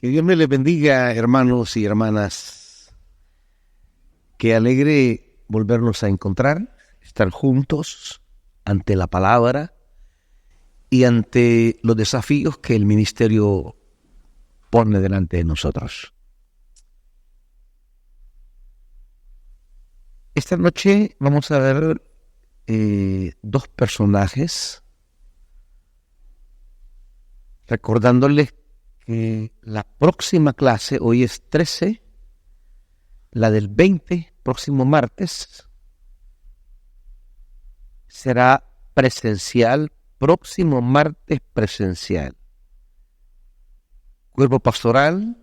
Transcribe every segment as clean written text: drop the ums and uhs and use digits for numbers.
Que Dios me les bendiga, hermanos y hermanas. Qué alegre volvernos a encontrar, estar juntos ante la palabra y ante los desafíos que el ministerio pone delante de nosotros. Esta noche vamos a ver dos personajes, recordándoles que la próxima clase, hoy es 13, la del 20, próximo martes, será presencial, próximo martes presencial. Cuerpo pastoral,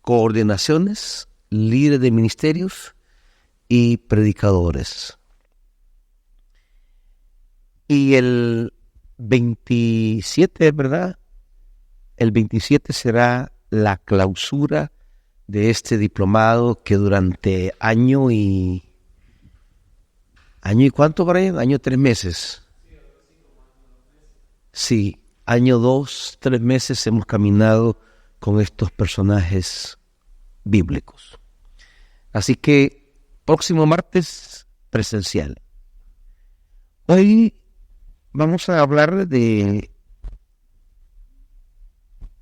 coordinaciones, líderes de ministerios y predicadores. Y el 27, ¿verdad? El 27 será la clausura de este diplomado que durante año y ¿cuánto, Brian? Año 3 meses. Sí, año 2, 3 meses hemos caminado con estos personajes bíblicos. Así que próximo martes presencial. Hoy vamos a hablar de...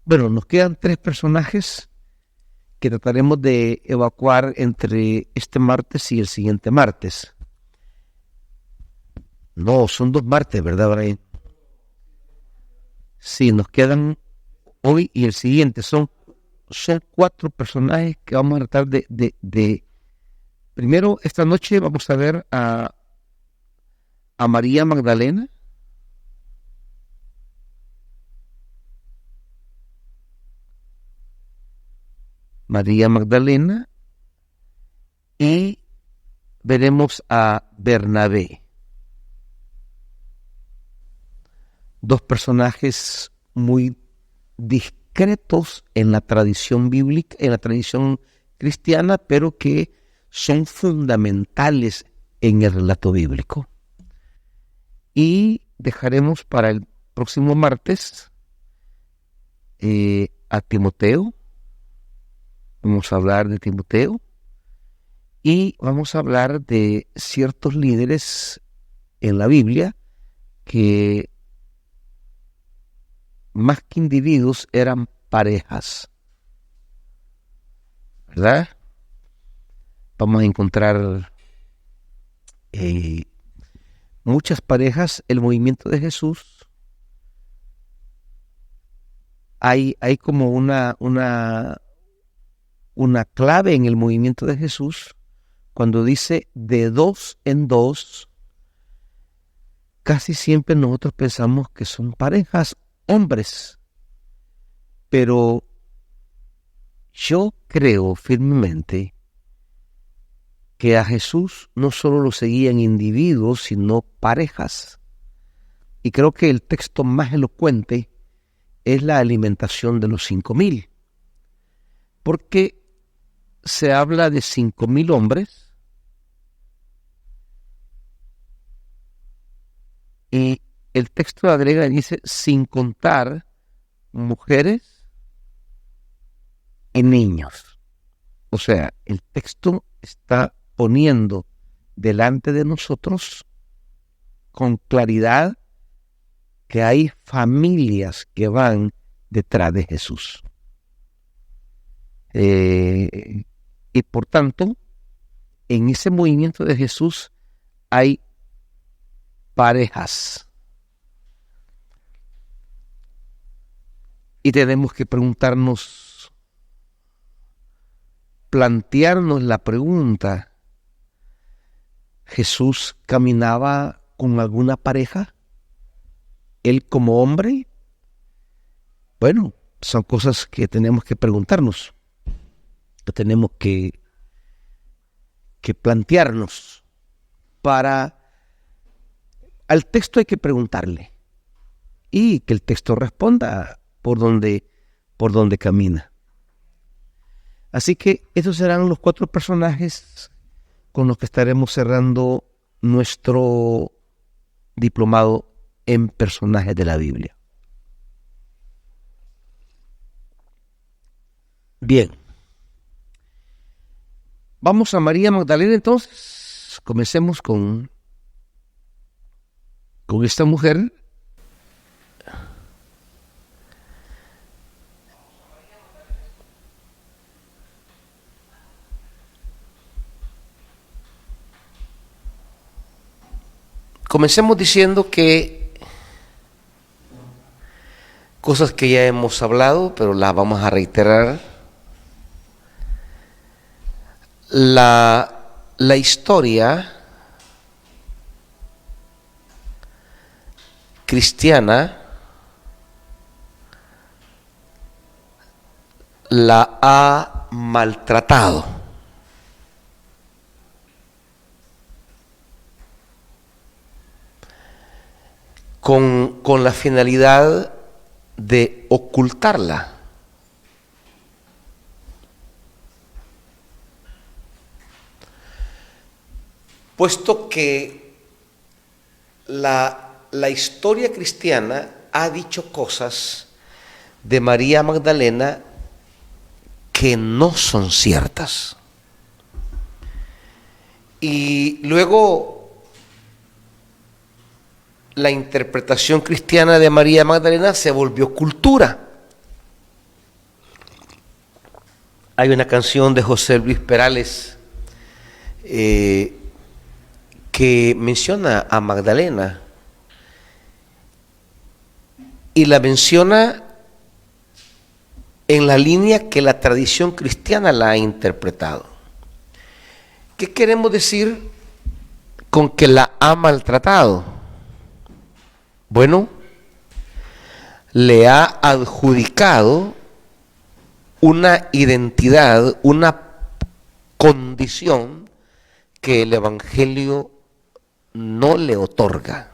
Bueno, nos quedan 3 personajes que trataremos de evacuar entre este martes y el siguiente martes. No, son 2 martes, ¿verdad, Brian? Sí, nos quedan hoy y el siguiente. Son 4 personajes que vamos a tratar de... Primero, esta noche vamos a ver a María Magdalena. María Magdalena, y veremos a Bernabé. 2 personajes muy discretos en la tradición bíblica, en la tradición cristiana, pero que son fundamentales en el relato bíblico. Y dejaremos para el próximo martes a Timoteo. Vamos a hablar de Timoteo y vamos a hablar de ciertos líderes en la Biblia que más que individuos eran parejas, ¿verdad? Vamos a encontrar muchas parejas. El movimiento de Jesús, hay como una clave en el movimiento de Jesús cuando dice de 2 en 2. Casi siempre nosotros pensamos que son parejas hombres, pero yo creo firmemente que a Jesús no solo lo seguían individuos, sino parejas. Y creo que el texto más elocuente es la alimentación de los 5,000, porque se habla de 5,000 hombres y el texto agrega y dice sin contar mujeres y niños. O sea, el texto está poniendo delante de nosotros con claridad que hay familias que van detrás de Jesús. Y por tanto, en ese movimiento de Jesús hay parejas. Y tenemos que plantearnos la pregunta: ¿Jesús caminaba con alguna pareja? ¿Él como hombre? Bueno, son cosas que tenemos que preguntarnos, que tenemos que plantearnos. Al texto hay que preguntarle y que el texto responda por donde camina. Así que esos serán los 4 personajes con los que estaremos cerrando nuestro diplomado en personajes de la Biblia. Bien. Vamos a María Magdalena entonces. Comencemos con esta mujer. Comencemos diciendo que cosas que ya hemos hablado, pero las vamos a reiterar. La historia cristiana la ha maltratado. Con la finalidad de ocultarla. Puesto que la historia cristiana ha dicho cosas de María Magdalena que no son ciertas. Y luego la interpretación cristiana de María Magdalena se volvió cultura. Hay una canción de José Luis Perales que menciona a Magdalena y la menciona en la línea que la tradición cristiana la ha interpretado. ¿Qué queremos decir con que la ha maltratado? Bueno, le ha adjudicado una identidad, una condición que el Evangelio no le otorga.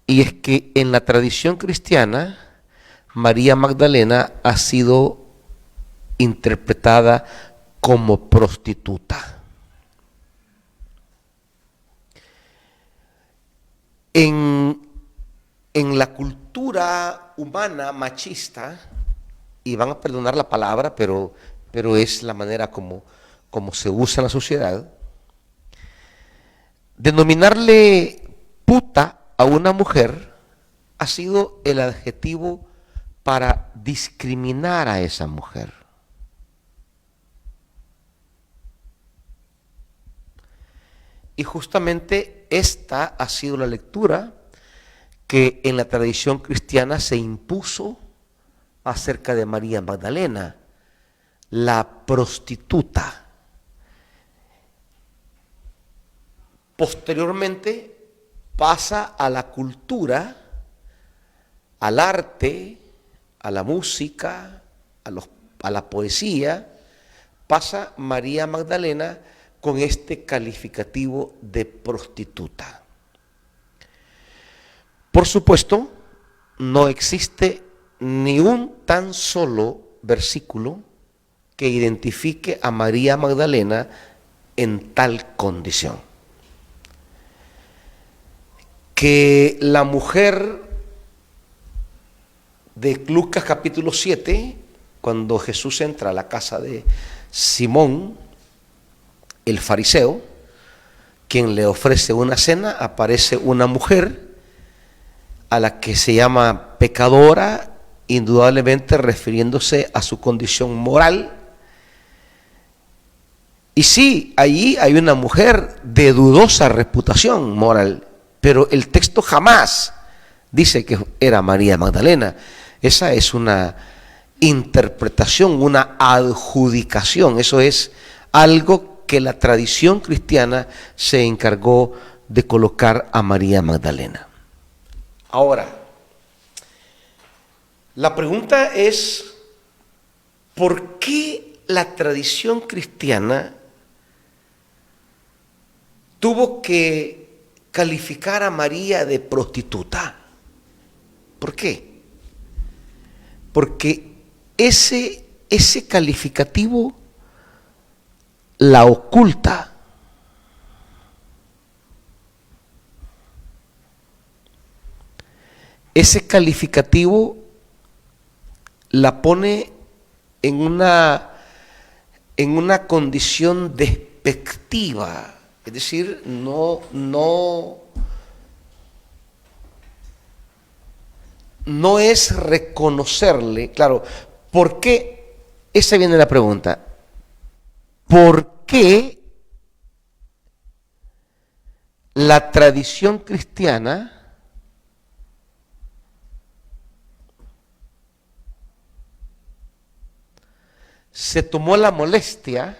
Y es que en la tradición cristiana, María Magdalena ha sido interpretada como prostituta. En la cultura humana machista, y van a perdonar la palabra, pero es la manera como se usa en la sociedad, denominarle puta a una mujer ha sido el adjetivo para discriminar a esa mujer. Y justamente esta ha sido la lectura que en la tradición cristiana se impuso acerca de María Magdalena, la prostituta. Posteriormente pasa a la cultura, al arte, a la música, a la poesía, pasa María Magdalena con este calificativo de prostituta. Por supuesto, no existe ni un tan solo versículo que identifique a María Magdalena en tal condición. Que la mujer de Lucas capítulo 7, cuando Jesús entra a la casa de Simón, el fariseo, quien le ofrece una cena, aparece una mujer a la que se llama pecadora, indudablemente refiriéndose a su condición moral. Y sí, allí hay una mujer de dudosa reputación moral, pero el texto jamás dice que era María Magdalena. Esa es una interpretación, una adjudicación. Eso es algo que la tradición cristiana se encargó de colocar a María Magdalena. Ahora, la pregunta es, ¿por qué la tradición cristiana tuvo que calificar a María de prostituta? ¿Por qué? Porque ese calificativo la oculta. Ese calificativo la pone en una condición despectiva, es decir, no es reconocerle. Claro, ¿por qué? Esa viene la pregunta. ¿Por qué la tradición cristiana se tomó la molestia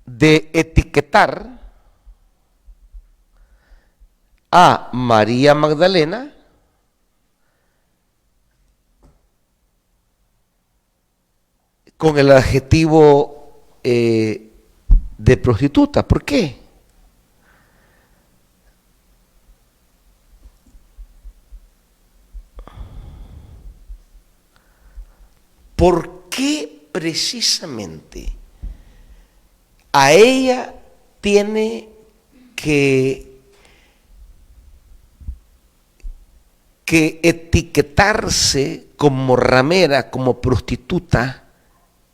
de etiquetar a María Magdalena con el adjetivo de prostituta? ¿Por qué? ¿Por qué precisamente a ella tiene que etiquetarse como ramera, como prostituta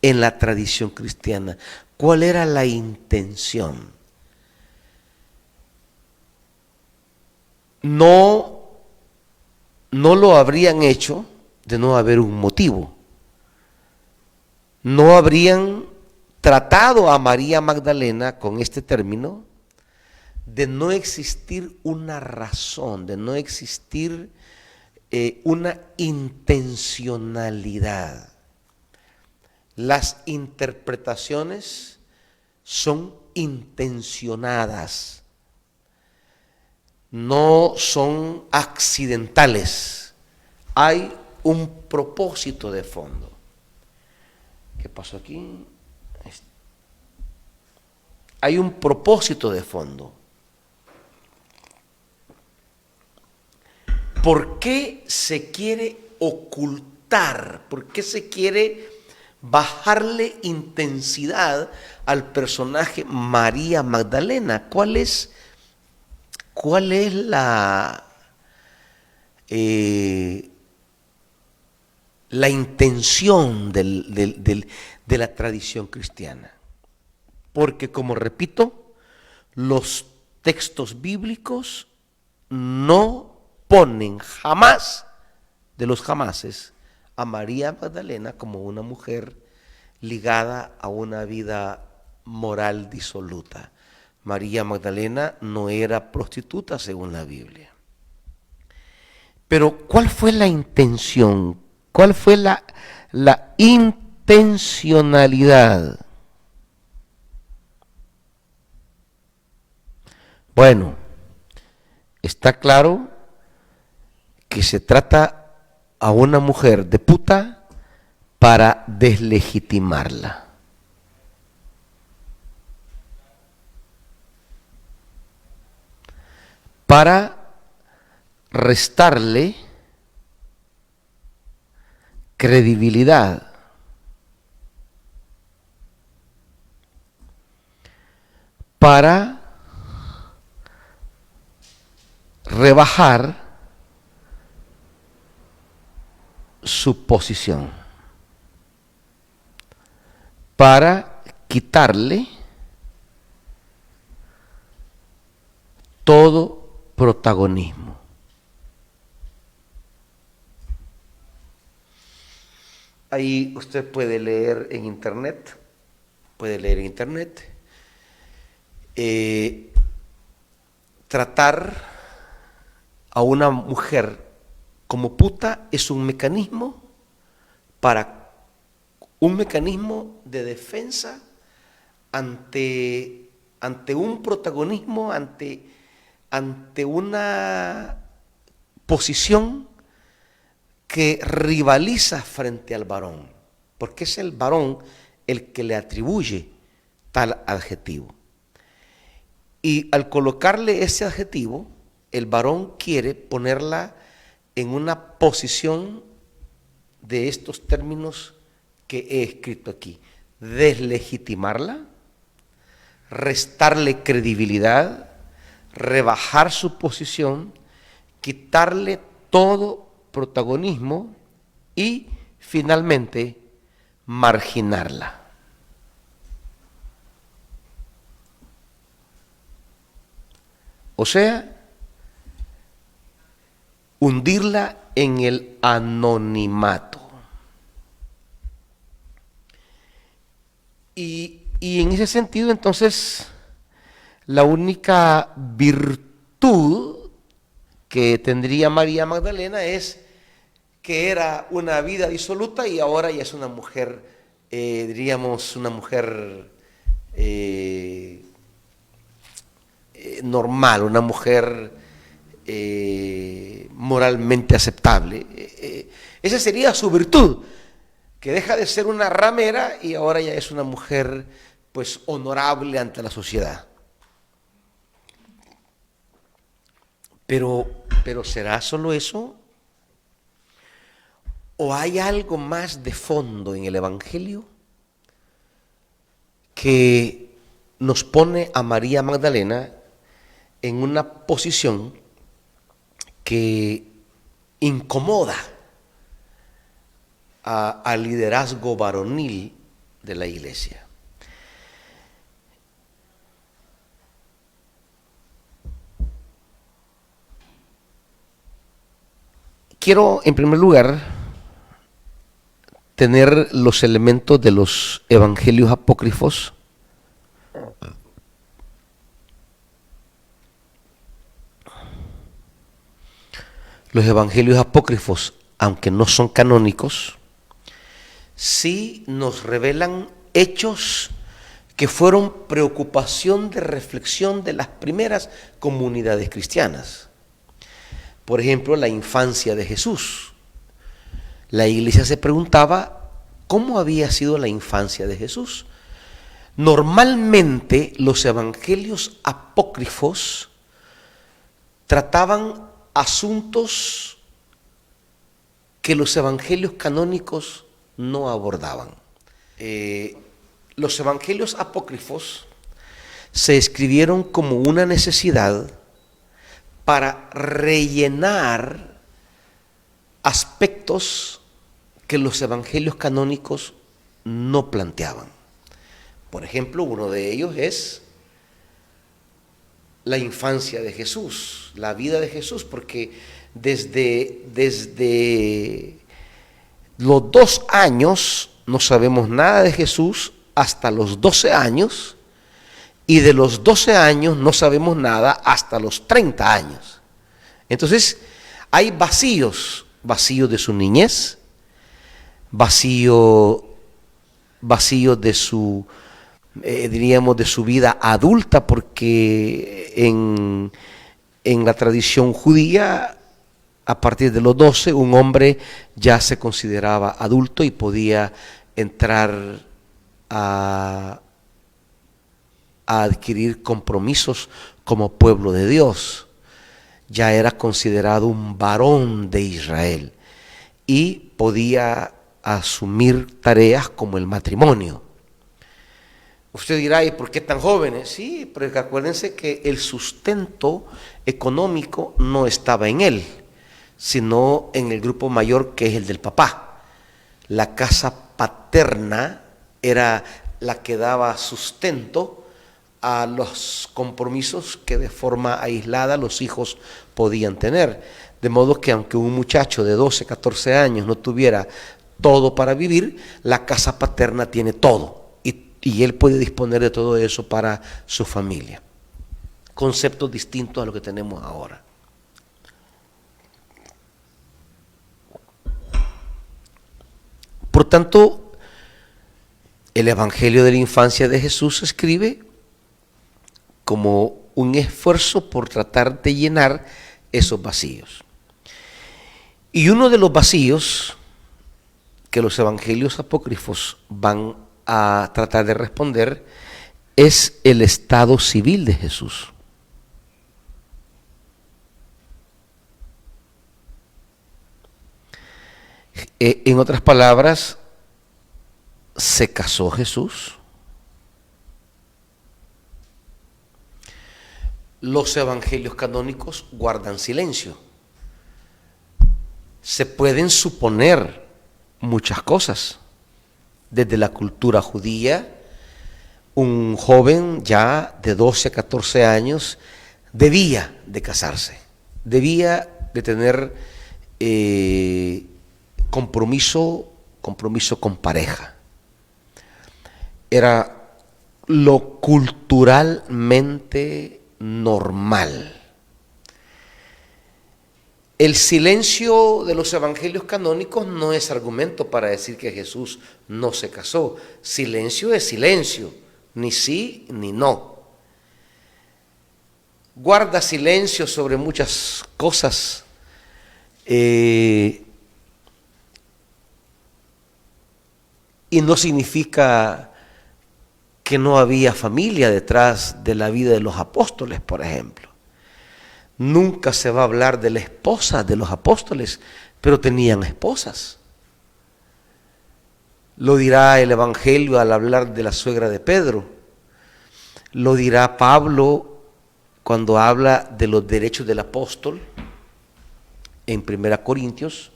en la tradición cristiana? ¿Cuál era la intención? No lo habrían hecho de no haber un motivo. No habrían tratado a María Magdalena con este término de no existir una razón, de no existir una intencionalidad. Las interpretaciones son intencionadas, no son accidentales. Hay un propósito de fondo. ¿Qué pasó aquí? Hay un propósito de fondo. ¿Por qué se quiere ocultar? ¿Por qué se quiere bajarle intensidad al personaje María Magdalena? ¿Cuál es la intención de la tradición cristiana? Porque, como repito, los textos bíblicos no ponen jamás, de los jamases, a María Magdalena como una mujer ligada a una vida moral disoluta. María Magdalena no era prostituta según la Biblia. Pero ¿cuál fue la intención? ¿Cuál fue la intencionalidad? Bueno, está claro que se trata a una mujer de puta para deslegitimarla. Para restarle credibilidad. Para rebajar su posición, para quitarle todo protagonismo. Ahí usted puede leer en internet, tratar a una mujer como puta es un mecanismo de defensa ante un protagonismo, ante una posición que rivaliza frente al varón, porque es el varón el que le atribuye tal adjetivo. Y al colocarle ese adjetivo, el varón quiere ponerla en una posición de estos términos que he escrito aquí: deslegitimarla, restarle credibilidad, rebajar su posición, quitarle todo protagonismo y finalmente marginarla. O sea, hundirla en el anonimato. Y en ese sentido, entonces, la única virtud que tendría María Magdalena es que era una vida disoluta y ahora ya es una mujer, diríamos, una mujer normal, una mujer moralmente aceptable. Esa sería su virtud, que deja de ser una ramera y ahora ya es una mujer pues honorable ante la sociedad. Pero ¿será solo eso? ¿O hay algo más de fondo en el Evangelio que nos pone a María Magdalena en una posición que incomoda al liderazgo varonil de la iglesia? Quiero, en primer lugar, tener los elementos de los evangelios apócrifos Los evangelios apócrifos, aunque no son canónicos, sí nos revelan hechos que fueron preocupación de reflexión de las primeras comunidades cristianas. Por ejemplo, la infancia de Jesús. La iglesia se preguntaba cómo había sido la infancia de Jesús. Normalmente los evangelios apócrifos trataban asuntos que los evangelios canónicos no abordaban. Los evangelios apócrifos se escribieron como una necesidad para rellenar aspectos que los evangelios canónicos no planteaban. Por ejemplo, uno de ellos es la infancia de Jesús, la vida de Jesús, porque desde los 2 años no sabemos nada de Jesús hasta los 12 años, y de los 12 años no sabemos nada hasta los 30 años. Entonces, hay vacíos de su niñez, vacío de su, diríamos, de su vida adulta, porque en la tradición judía, a partir de los 12, un hombre ya se consideraba adulto y podía entrar a adquirir compromisos como pueblo de Dios. Ya era considerado un varón de Israel y podía asumir tareas como el matrimonio. Usted dirá, ¿y por qué tan jóvenes? Sí, porque acuérdense que el sustento económico no estaba en él, sino en el grupo mayor, que es el del papá. La casa paterna era la que daba sustento a los compromisos que de forma aislada los hijos podían tener. De modo que aunque un muchacho de 12, 14 años no tuviera todo para vivir, la casa paterna tiene todo y él puede disponer de todo eso para su familia. Conceptos distintos a lo que tenemos ahora. Por tanto, el Evangelio de la infancia de Jesús se escribe como un esfuerzo por tratar de llenar esos vacíos. Y uno de los vacíos que los evangelios apócrifos van a tratar de responder es el estado civil de Jesús. En otras palabras, ¿se casó Jesús? los evangelios canónicos guardan silencio. Se pueden suponer muchas cosas. Desde la cultura judía, un joven ya de 12 a 14 años debía de casarse, debía de tener compromiso con pareja. Era lo culturalmente normal. El silencio de los evangelios canónicos no es argumento para decir que Jesús no se casó. Silencio es silencio, ni sí ni no. Guarda silencio sobre muchas cosas. Y no significa que no había familia detrás de la vida de los apóstoles, por ejemplo. Nunca se va a hablar de la esposa de los apóstoles, pero tenían esposas. Lo dirá el Evangelio al hablar de la suegra de Pedro. Lo dirá Pablo cuando habla de los derechos del apóstol en 1 Corintios.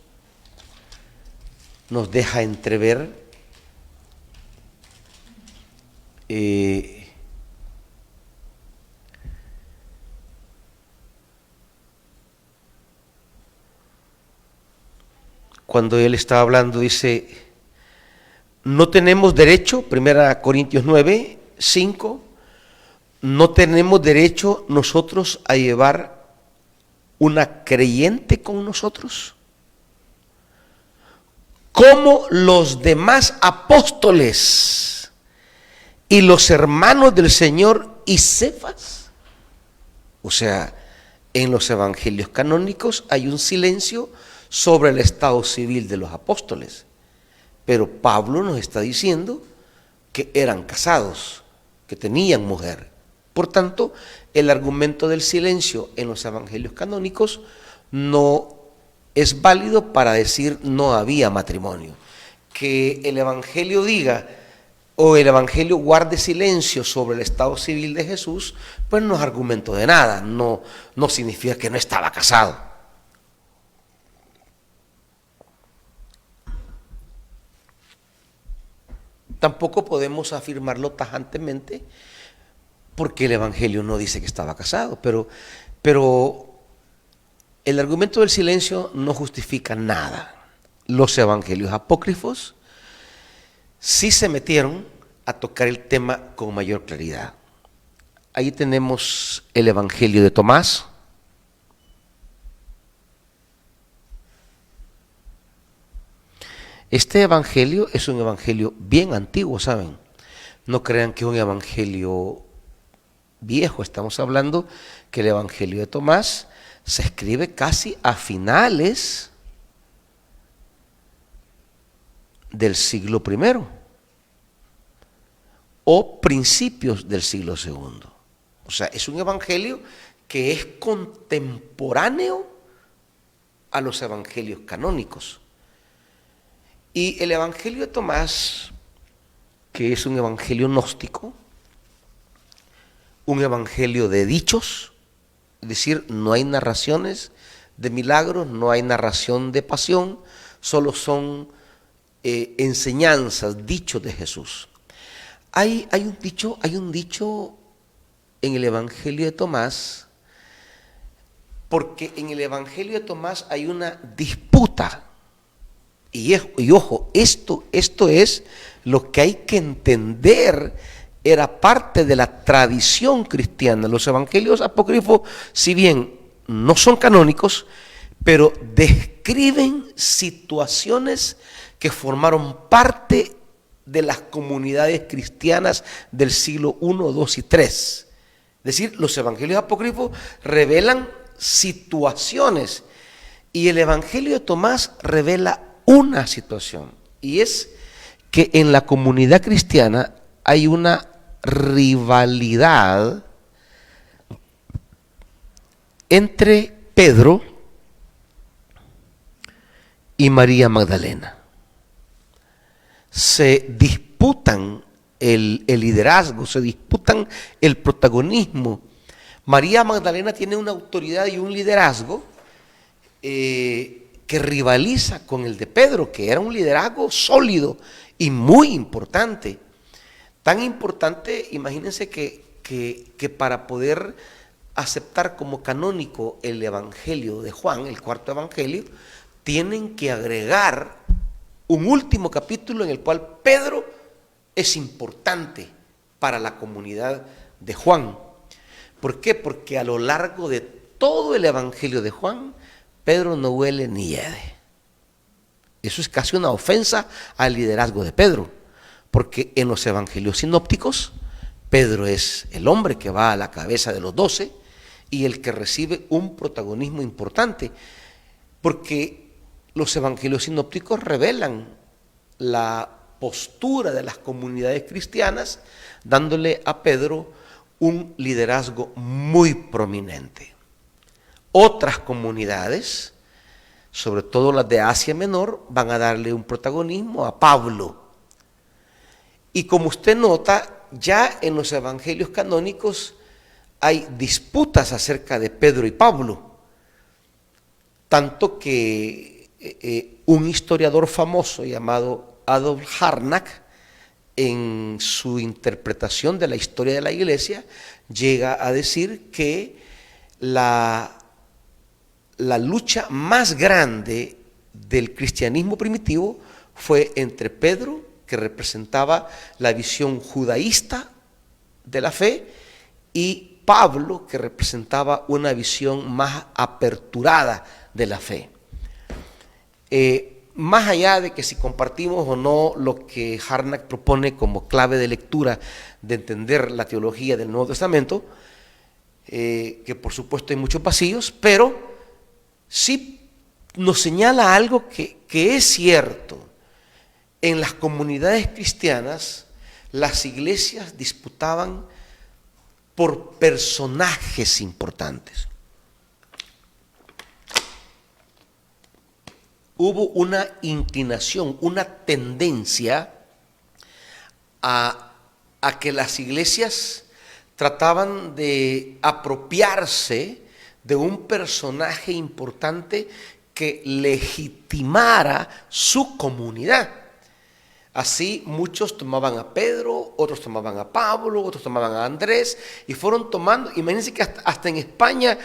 Nos deja entrever cuando él está hablando, dice, no tenemos derecho, 1 Corintios 9, 5, no tenemos derecho nosotros a llevar una creyente con nosotros, como los demás apóstoles y los hermanos del Señor y Cefas. O sea, en los evangelios canónicos hay un silencio sobre el estado civil de los apóstoles, pero Pablo nos está diciendo que eran casados, que tenían mujer. Por tanto, el argumento del silencio en los evangelios canónicos no es válido para decir no había matrimonio. Que el evangelio diga o el evangelio guarde silencio sobre el estado civil de Jesús, pues no es argumento de nada, no significa que no estaba casado. Tampoco podemos afirmarlo tajantemente porque el Evangelio no dice que estaba casado, pero el argumento del silencio no justifica nada. Los evangelios apócrifos sí se metieron a tocar el tema con mayor claridad. Ahí tenemos el Evangelio de Tomás. Este evangelio es un evangelio bien antiguo, ¿saben? No crean que es un evangelio viejo. Estamos hablando que el evangelio de Tomás se escribe casi a finales del siglo I o principios del siglo II. O sea, es un evangelio que es contemporáneo a los evangelios canónicos. Y el Evangelio de Tomás, que es un evangelio gnóstico, un evangelio de dichos, es decir, no hay narraciones de milagros, no hay narración de pasión, solo son enseñanzas, dichos de Jesús. Hay un dicho en el Evangelio de Tomás, porque en el Evangelio de Tomás hay una disputa. Y ojo, esto es lo que hay que entender, era parte de la tradición cristiana. Los evangelios apócrifos, si bien no son canónicos, pero describen situaciones que formaron parte de las comunidades cristianas del siglo I, II y III. Es decir, los evangelios apócrifos revelan situaciones y el Evangelio de Tomás revela una situación, y es que en la comunidad cristiana hay una rivalidad entre Pedro y María Magdalena. Se disputan el liderazgo, se disputan el protagonismo, María Magdalena tiene una autoridad y un liderazgo que rivaliza con el de Pedro, que era un liderazgo sólido y muy importante. Tan importante, imagínense que para poder aceptar como canónico el Evangelio de Juan, el cuarto Evangelio, tienen que agregar un último capítulo en el cual Pedro es importante para la comunidad de Juan. ¿Por qué? Porque a lo largo de todo el Evangelio de Juan, Pedro no huele ni hiede. Eso es casi una ofensa al liderazgo de Pedro, porque en los evangelios sinópticos, Pedro es el hombre que va a la cabeza de los 12 y el que recibe un protagonismo importante, porque los evangelios sinópticos revelan la postura de las comunidades cristianas, dándole a Pedro un liderazgo muy prominente. Otras comunidades, sobre todo las de Asia Menor, van a darle un protagonismo a Pablo. Y como usted nota, ya en los evangelios canónicos hay disputas acerca de Pedro y Pablo, tanto que un historiador famoso llamado Adolf Harnack, en su interpretación de la historia de la Iglesia, llega a decir que la lucha más grande del cristianismo primitivo fue entre Pedro, que representaba la visión judaísta de la fe, y Pablo, que representaba una visión más aperturada de la fe. Más allá de que si compartimos o no lo que Harnack propone como clave de lectura de entender la teología del Nuevo Testamento, que por supuesto hay muchos vacíos, pero sí nos señala algo que es cierto. En las comunidades cristianas, las iglesias disputaban por personajes importantes. Hubo una inclinación, una tendencia a que las iglesias trataban de apropiarse de un personaje importante que legitimara su comunidad. Así muchos tomaban a Pedro, otros tomaban a Pablo, otros tomaban a Andrés, y fueron tomando. Imagínense que hasta en España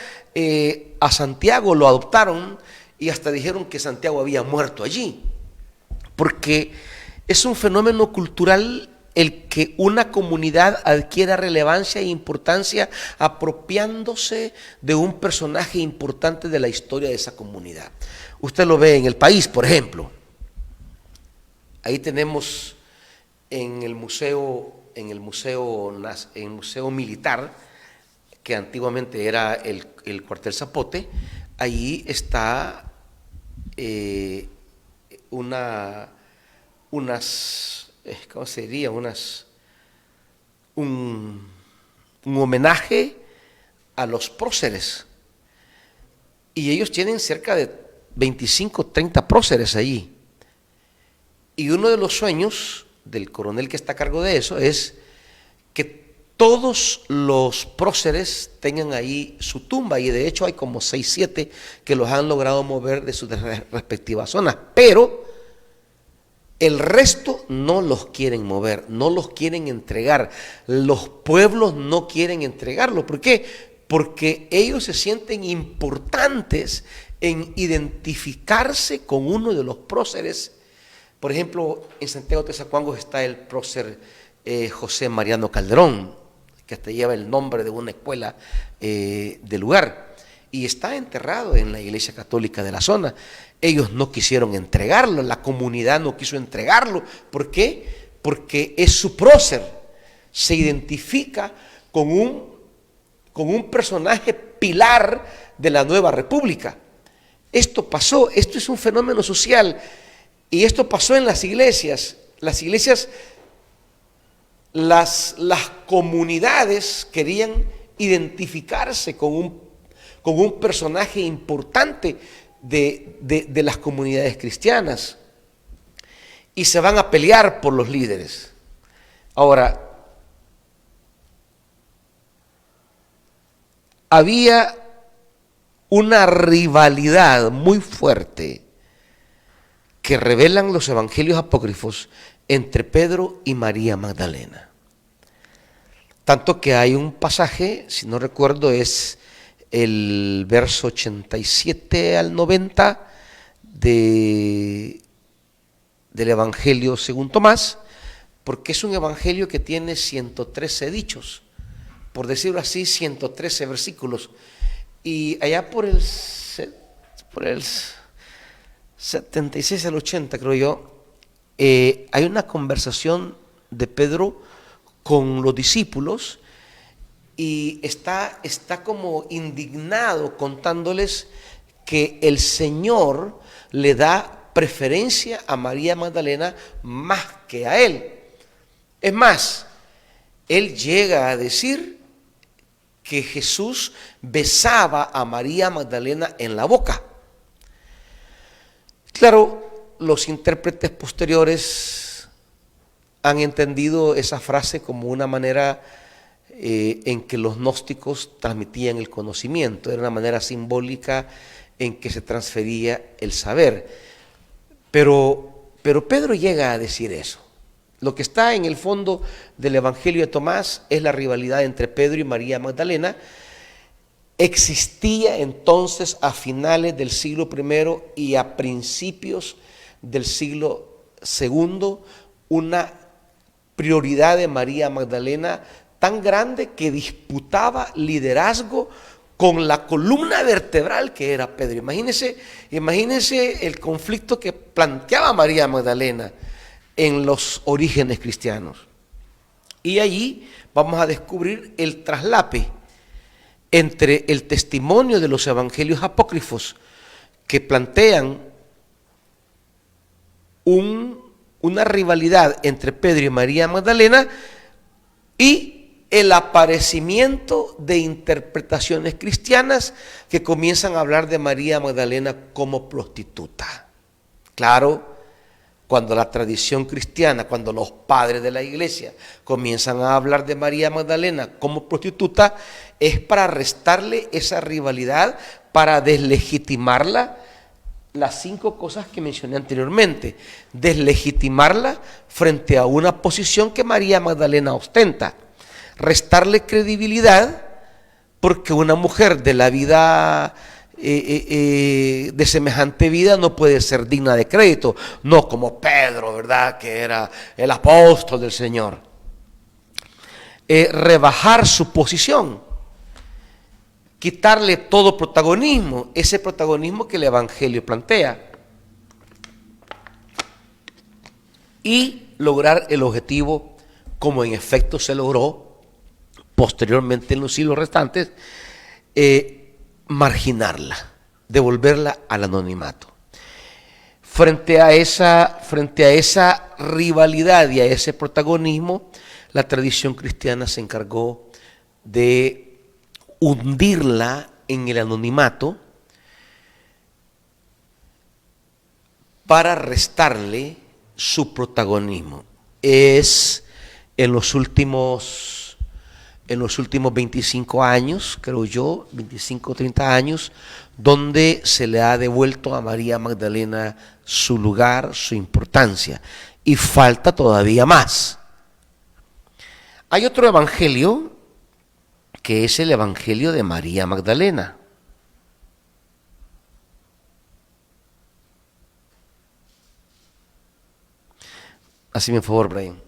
a Santiago lo adoptaron y hasta dijeron que Santiago había muerto allí, porque es un fenómeno cultural el que una comunidad adquiera relevancia e importancia apropiándose de un personaje importante de la historia de esa comunidad. Usted lo ve en el país, por ejemplo. Ahí tenemos en el museo militar, que antiguamente era el cuartel Zapote, ahí está ¿cómo se diría? Un homenaje a los próceres. Y ellos tienen cerca de 25, 30 próceres allí. Y uno de los sueños del coronel que está a cargo de eso es que todos los próceres tengan ahí su tumba, y de hecho hay como 6, 7 que los han logrado mover de sus respectivas zonas, pero el resto no los quieren mover, no los quieren entregar. Los pueblos no quieren entregarlo. ¿Por qué? Porque ellos se sienten importantes en identificarse con uno de los próceres. Por ejemplo, en Santiago de Tezacuangos está el prócer José Mariano Calderón, que hasta lleva el nombre de una escuela del lugar, y está enterrado en la iglesia católica de la zona. Ellos no quisieron entregarlo, la comunidad no quiso entregarlo. ¿Por qué? Porque es su prócer, se identifica con un personaje pilar de la nueva república. Esto pasó, esto es un fenómeno social. Y esto pasó en las iglesias. Las comunidades querían identificarse con un personaje importante de las comunidades cristianas, y se van a pelear por los líderes. Ahora, había una rivalidad muy fuerte que revelan los evangelios apócrifos entre Pedro y María Magdalena. Tanto que hay un pasaje, si no recuerdo, es el verso 87 al 90 del Evangelio según Tomás, porque es un evangelio que tiene 113 dichos, por decirlo así, 113 versículos. Y allá por el 76 al 80, creo yo, hay una conversación de Pedro con los discípulos y está como indignado contándoles que el Señor le da preferencia a María Magdalena más que a él. Es más, él llega a decir que Jesús besaba a María Magdalena en la boca. Claro, los intérpretes posteriores han entendido esa frase como una manera en que los gnósticos transmitían el conocimiento, era una manera simbólica en que se transfería el saber. Pero Pedro llega a decir eso. Lo que está en el fondo del Evangelio de Tomás es la rivalidad entre Pedro y María Magdalena. Existía entonces a finales del siglo I y a principios del siglo II una prioridad de María Magdalena tan grande que disputaba liderazgo con la columna vertebral que era Pedro. Imagínense el conflicto que planteaba María Magdalena en los orígenes cristianos. Y allí vamos a descubrir el traslape entre el testimonio de los evangelios apócrifos que plantean una rivalidad entre Pedro y María Magdalena y el aparecimiento de interpretaciones cristianas que comienzan a hablar de María Magdalena como prostituta. Claro, cuando la tradición cristiana, cuando los padres de la iglesia comienzan a hablar de María Magdalena como prostituta, es para restarle esa rivalidad, para deslegitimarla, las 5 cosas que mencioné anteriormente, deslegitimarla frente a una posición que María Magdalena ostenta, restarle credibilidad porque una mujer de la vida de semejante vida no puede ser digna de crédito, no como Pedro, ¿verdad?, que era el apóstol del Señor. Rebajar su posición, quitarle todo protagonismo, ese protagonismo que el Evangelio plantea, y lograr el objetivo, como en efecto se logró posteriormente en los siglos restantes, marginarla, devolverla al anonimato. Frente a esa rivalidad y a ese protagonismo, la tradición cristiana se encargó de hundirla en el anonimato para restarle su protagonismo. Es en los últimos 25 años, creo yo, 25 o 30 años, donde se le ha devuelto a María Magdalena su lugar, su importancia, y falta todavía más. Hay otro evangelio que es el evangelio de María Magdalena. Haceme un favor, Brian,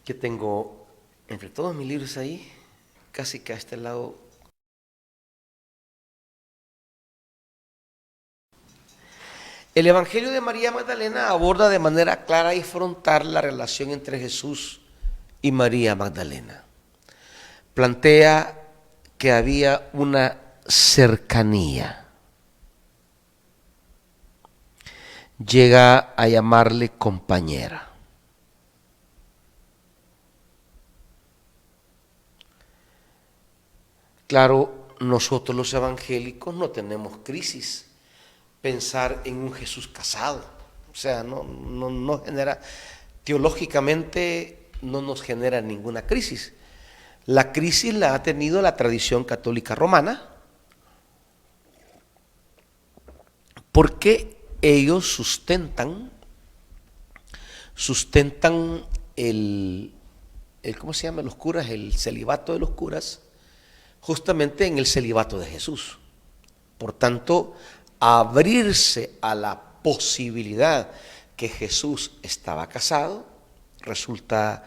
que tengo entre todos mis libros ahí, casi que a este lado. El Evangelio de María Magdalena aborda de manera clara y frontal la relación entre Jesús y María Magdalena. Plantea que había una cercanía. Llega a llamarle compañera. Claro, nosotros los evangélicos no tenemos crisis pensar en un Jesús casado. O sea, no genera, teológicamente no nos genera ninguna crisis. La crisis la ha tenido la tradición católica romana, porque ellos sustentan ¿cómo se llama? Los curas, el celibato de los curas, justamente en el celibato de Jesús. Por tanto, abrirse a la posibilidad que Jesús estaba casado resulta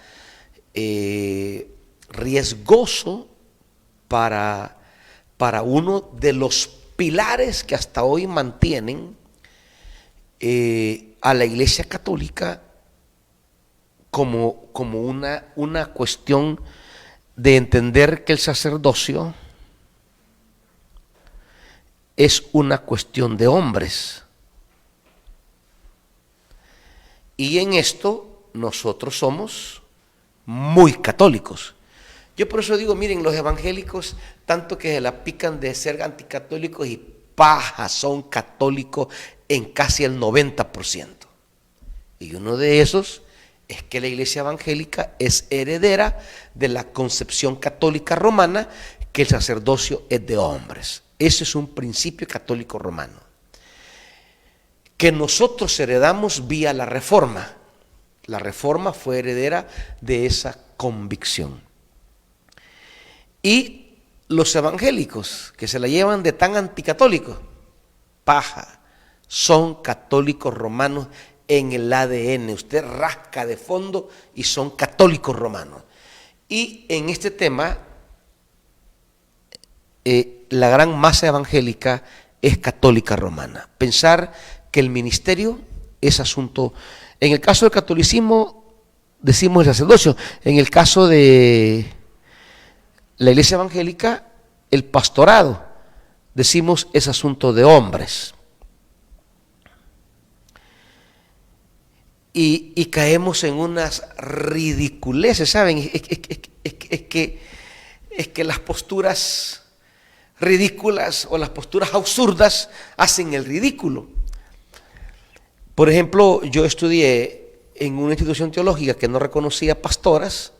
riesgoso para uno de los pilares que hasta hoy mantienen a la Iglesia Católica como una cuestión de entender que el sacerdocio es una cuestión de hombres. Y en esto nosotros somos muy católicos. Yo por eso digo, miren, los evangélicos, tanto que se la pican de ser anticatólicos y paja, son católicos en casi el 90%. Y uno de esos es que la iglesia evangélica es heredera de la concepción católica romana, que el sacerdocio es de hombres. Ese es un principio católico romano, que nosotros heredamos vía la Reforma. La Reforma fue heredera de esa convicción. Y los evangélicos, que se la llevan de tan anticatólicos, paja, son católicos romanos en el ADN. Usted rasca de fondo y son católicos romanos. Y en este tema, la gran masa evangélica es católica romana. Pensar que el ministerio es asunto, en el caso del catolicismo decimos el sacerdocio, en el caso de la iglesia evangélica, el pastorado, decimos es asunto de hombres. Y caemos en unas ridiculeces, ¿saben? Es que las posturas ridículas o las posturas absurdas hacen el ridículo. Por ejemplo, yo estudié en una institución teológica que no reconocía pastoras,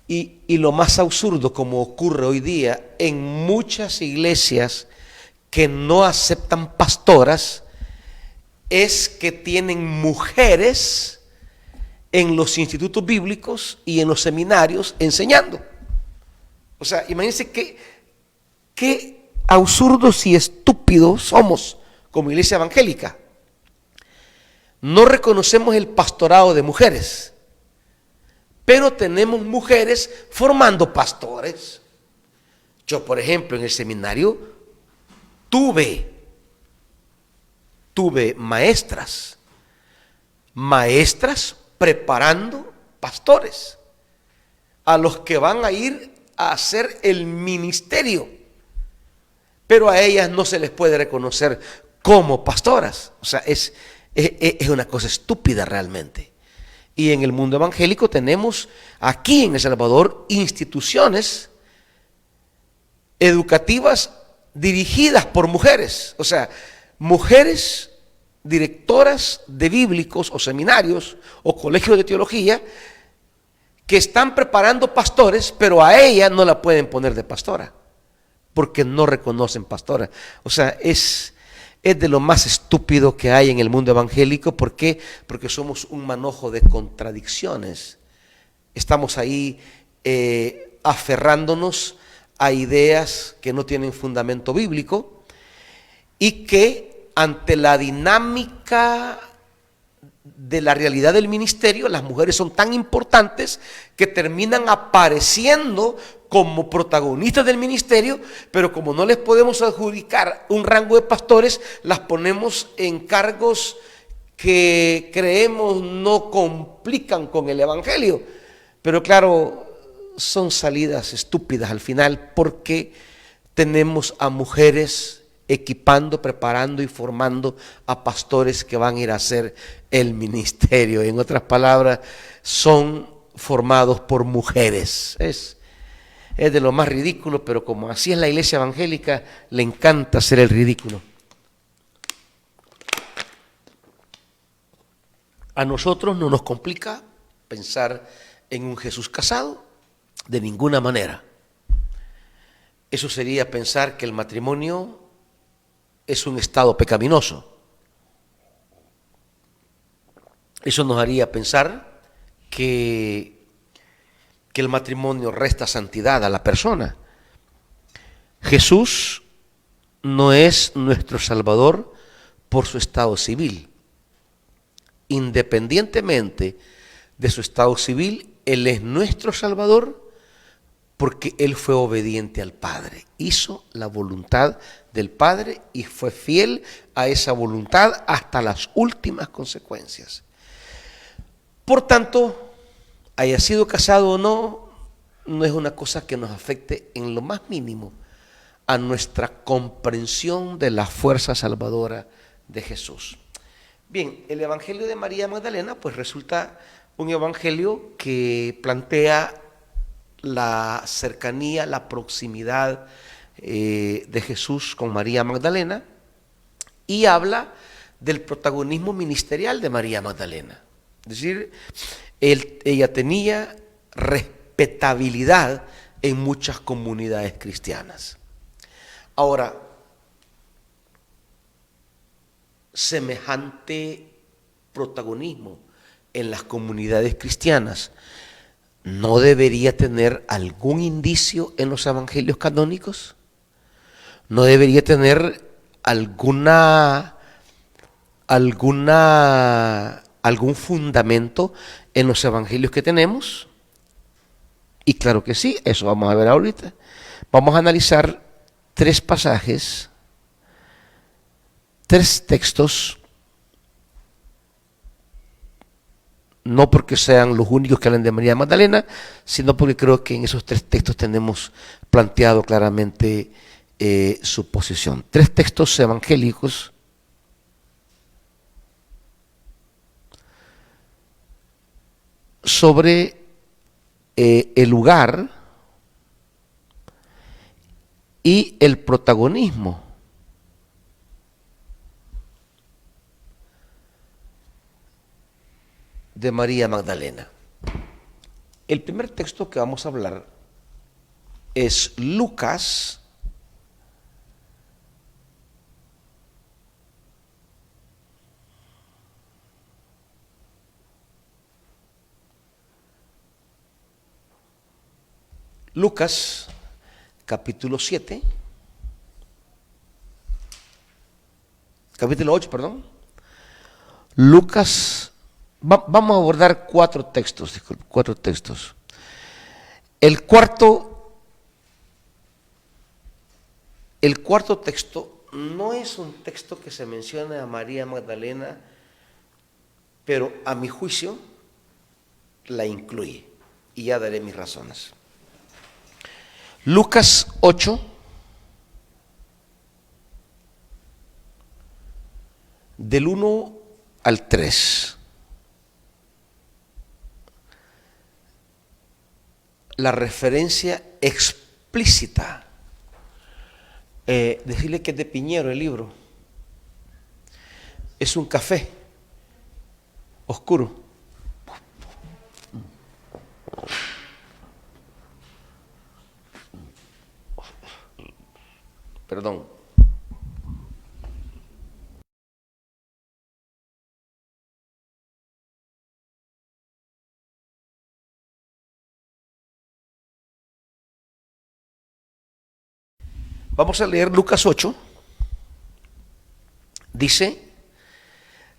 y lo más absurdo, como ocurre hoy día en muchas iglesias que no aceptan pastoras, es que tienen mujeres en los institutos bíblicos y en los seminarios enseñando. O sea, imagínense qué absurdos y estúpidos somos como iglesia evangélica. No reconocemos el pastorado de mujeres, pero tenemos mujeres formando pastores. Yo, por ejemplo, en el seminario tuve maestras preparando pastores, a los que van a ir a hacer el ministerio, pero a ellas no se les puede reconocer como pastoras. O sea, es una cosa estúpida realmente. Y en el mundo evangélico tenemos aquí en El Salvador instituciones educativas dirigidas por mujeres, o sea, mujeres directoras de bíblicos o seminarios o colegios de teología que están preparando pastores, pero a ella no la pueden poner de pastora porque no reconocen pastora. O sea, es de lo más estúpido que hay en el mundo evangélico. ¿Por qué? Porque somos un manojo de contradicciones. Estamos ahí aferrándonos a ideas que no tienen fundamento bíblico y que ante la dinámica de la realidad del ministerio, las mujeres son tan importantes que terminan apareciendo como protagonistas del ministerio, pero como no les podemos adjudicar un rango de pastores, las ponemos en cargos que creemos no complican con el evangelio. Pero claro, son salidas estúpidas al final, porque tenemos a mujeres equipando, preparando y formando a pastores que van a ir a hacer el ministerio. En otras palabras, son formados por mujeres. Es de lo más ridículo, pero como así es la iglesia evangélica, le encanta hacer el ridículo. A nosotros no nos complica pensar en un Jesús casado, de ninguna manera. Eso sería pensar que el matrimonio es un estado pecaminoso. Eso nos haría pensar que el matrimonio resta santidad a la persona. Jesús no es nuestro Salvador por su estado civil. Independientemente de su estado civil, Él es nuestro Salvador porque Él fue obediente al Padre. Hizo la voluntad del Padre y fue fiel a esa voluntad hasta las últimas consecuencias. Por tanto, haya sido casado o no, no es una cosa que nos afecte en lo más mínimo a nuestra comprensión de la fuerza salvadora de Jesús. Bien, el Evangelio de María Magdalena pues resulta un evangelio que plantea la cercanía, la proximidad de Jesús con María Magdalena y habla del protagonismo ministerial de María Magdalena. Es decir, ella tenía respetabilidad en muchas comunidades cristianas. Ahora, semejante protagonismo en las comunidades cristianas ¿no debería tener algún indicio en los evangelios canónicos? ¿No debería tener algún fundamento en los evangelios que tenemos? Y claro que sí, eso vamos a ver ahorita. Vamos a analizar 3 pasajes, 3 textos, no porque sean los únicos que hablan de María Magdalena, sino porque creo que en esos 3 textos tenemos planteado claramente su posición. 3 textos evangélicos sobre el lugar y el protagonismo de María Magdalena. El primer texto que vamos a hablar es Lucas capítulo 7, capítulo 8, perdón. Lucas, vamos a abordar 4 textos, disculpe, 4 textos. El cuarto texto no es un texto que se menciona a María Magdalena, pero a mi juicio la incluye, y ya daré mis razones. Lucas 8, del 1 al 3. La referencia explícita. Decirle que es de Piñero el libro. Es un café oscuro. Perdón. Vamos a leer Lucas 8. Dice,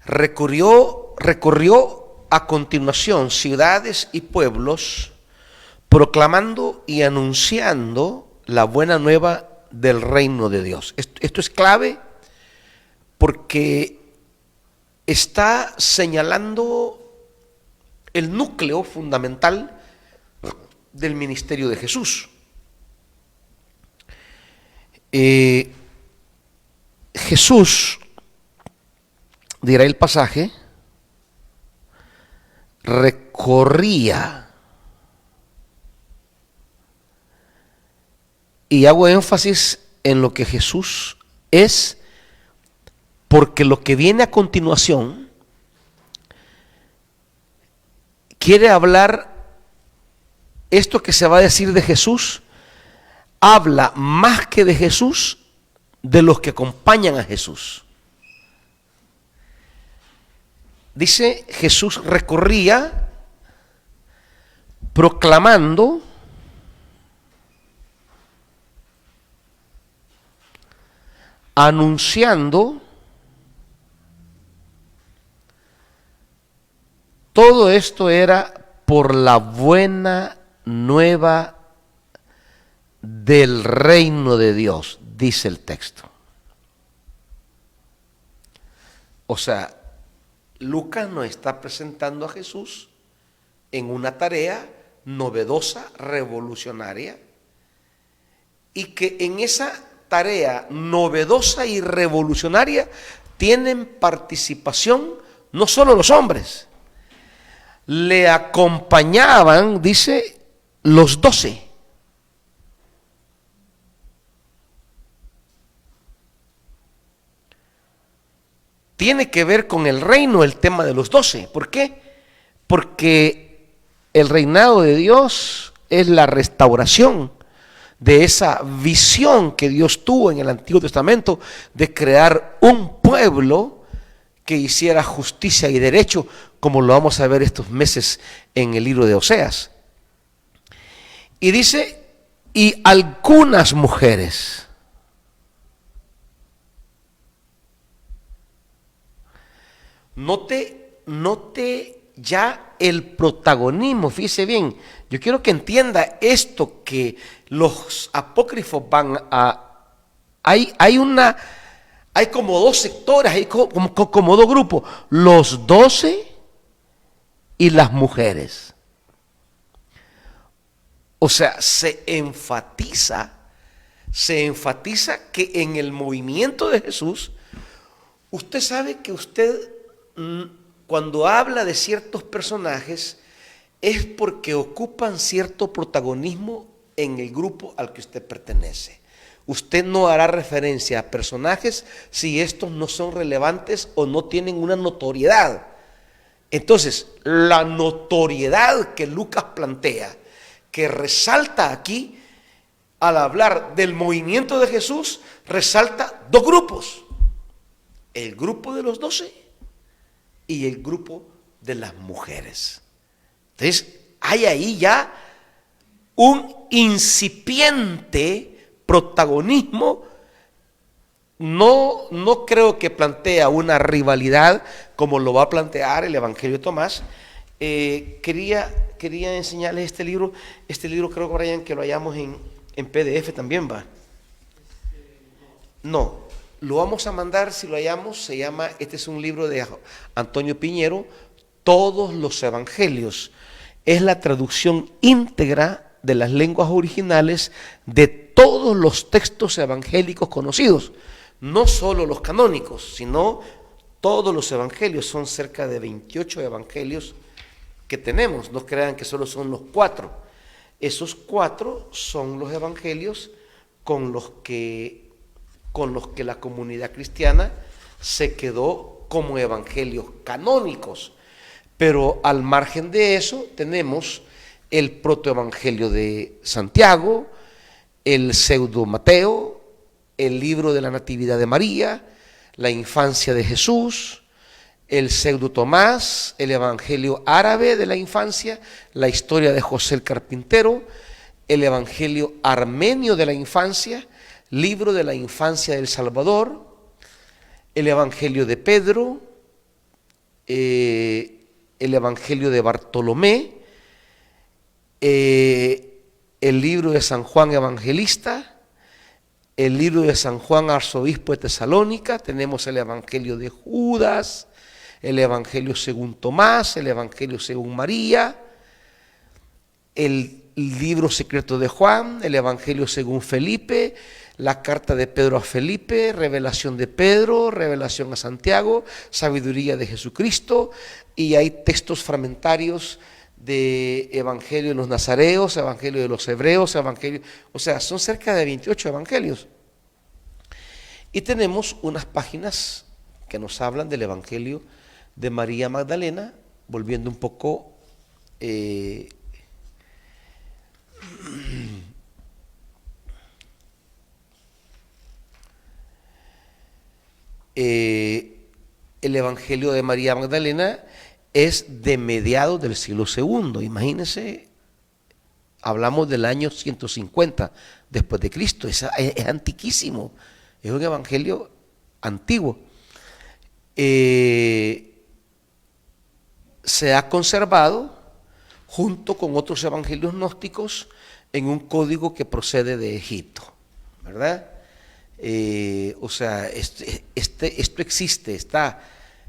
recorrió a continuación ciudades y pueblos, proclamando y anunciando la buena nueva del reino de Dios. Esto es clave porque está señalando el núcleo fundamental del ministerio de Jesús. Jesús, dirá el pasaje, recorría, y hago énfasis en lo que Jesús es, porque lo que viene a continuación quiere hablar esto que se va a decir de Jesús habla más que de Jesús, de los que acompañan a Jesús. Dice, Jesús recorría proclamando anunciando todo esto era por la buena nueva del reino de Dios, dice el texto. O sea, Lucas nos está presentando a Jesús en una tarea novedosa, revolucionaria, y que en esa tarea novedosa y revolucionaria tienen participación no solo los hombres, le acompañaban, dice, los 12. Tiene que ver con el reino el tema de los 12. ¿Por qué? Porque el reinado de Dios es la restauración de esa visión que Dios tuvo en el Antiguo Testamento de crear un pueblo que hiciera justicia y derecho, como lo vamos a ver estos meses en el libro de Oseas. Y dice, y algunas mujeres. Note ya el protagonismo, fíjese bien, yo quiero que entienda esto, que los apócrifos van a, hay como dos sectores, hay como dos grupos, los 12 y las mujeres. O sea, se enfatiza que en el movimiento de Jesús, usted sabe que usted, cuando habla de ciertos personajes, es porque ocupan cierto protagonismo en el grupo al que usted pertenece. Usted no hará referencia a personajes si estos no son relevantes o no tienen una notoriedad. Entonces, la notoriedad que Lucas plantea, que resalta aquí, al hablar del movimiento de Jesús, resalta dos grupos: el grupo de los 12 y el grupo de las mujeres. Entonces, hay ahí ya un incipiente protagonismo. No creo que plantea una rivalidad como lo va a plantear el Evangelio de Tomás. Quería enseñarles este libro. Este libro creo, Brian, que lo hallamos en PDF también, ¿va? No, lo vamos a mandar si lo hallamos. Se llama, este es un libro de Antonio Piñero, Todos los Evangelios. Es la traducción íntegra de las lenguas originales de todos los textos evangélicos conocidos. No solo los canónicos, sino todos los evangelios. Son cerca de 28 evangelios que tenemos. No crean que solo son los 4. Esos 4 son los evangelios con los que la comunidad cristiana se quedó como evangelios canónicos. Pero al margen de eso tenemos el protoevangelio de Santiago, el pseudo Mateo, el libro de la Natividad de María, la infancia de Jesús, el pseudo Tomás, el evangelio árabe de la infancia, la historia de José el carpintero, el evangelio armenio de la infancia, libro de la infancia del Salvador, el evangelio de Pedro, el evangelio de Bartolomé, el libro de San Juan Evangelista, el libro de San Juan Arzobispo de Tesalónica, tenemos el evangelio de Judas, el evangelio según Tomás, el evangelio según María, el libro secreto de Juan, el evangelio según Felipe, la carta de Pedro a Felipe, revelación de Pedro, revelación a Santiago, sabiduría de Jesucristo, y hay textos fragmentarios de evangelio de los nazareos, evangelio de los hebreos, evangelio, o sea, son cerca de 28 evangelios. Y tenemos unas páginas que nos hablan del evangelio de María Magdalena, volviendo un poco el Evangelio de María Magdalena es de mediados del siglo II. Imagínense, hablamos del año 150 después de Cristo. Es antiquísimo, es un evangelio antiguo. Se ha conservado junto con otros evangelios gnósticos en un código que procede de Egipto, ¿verdad? O sea, esto existe, está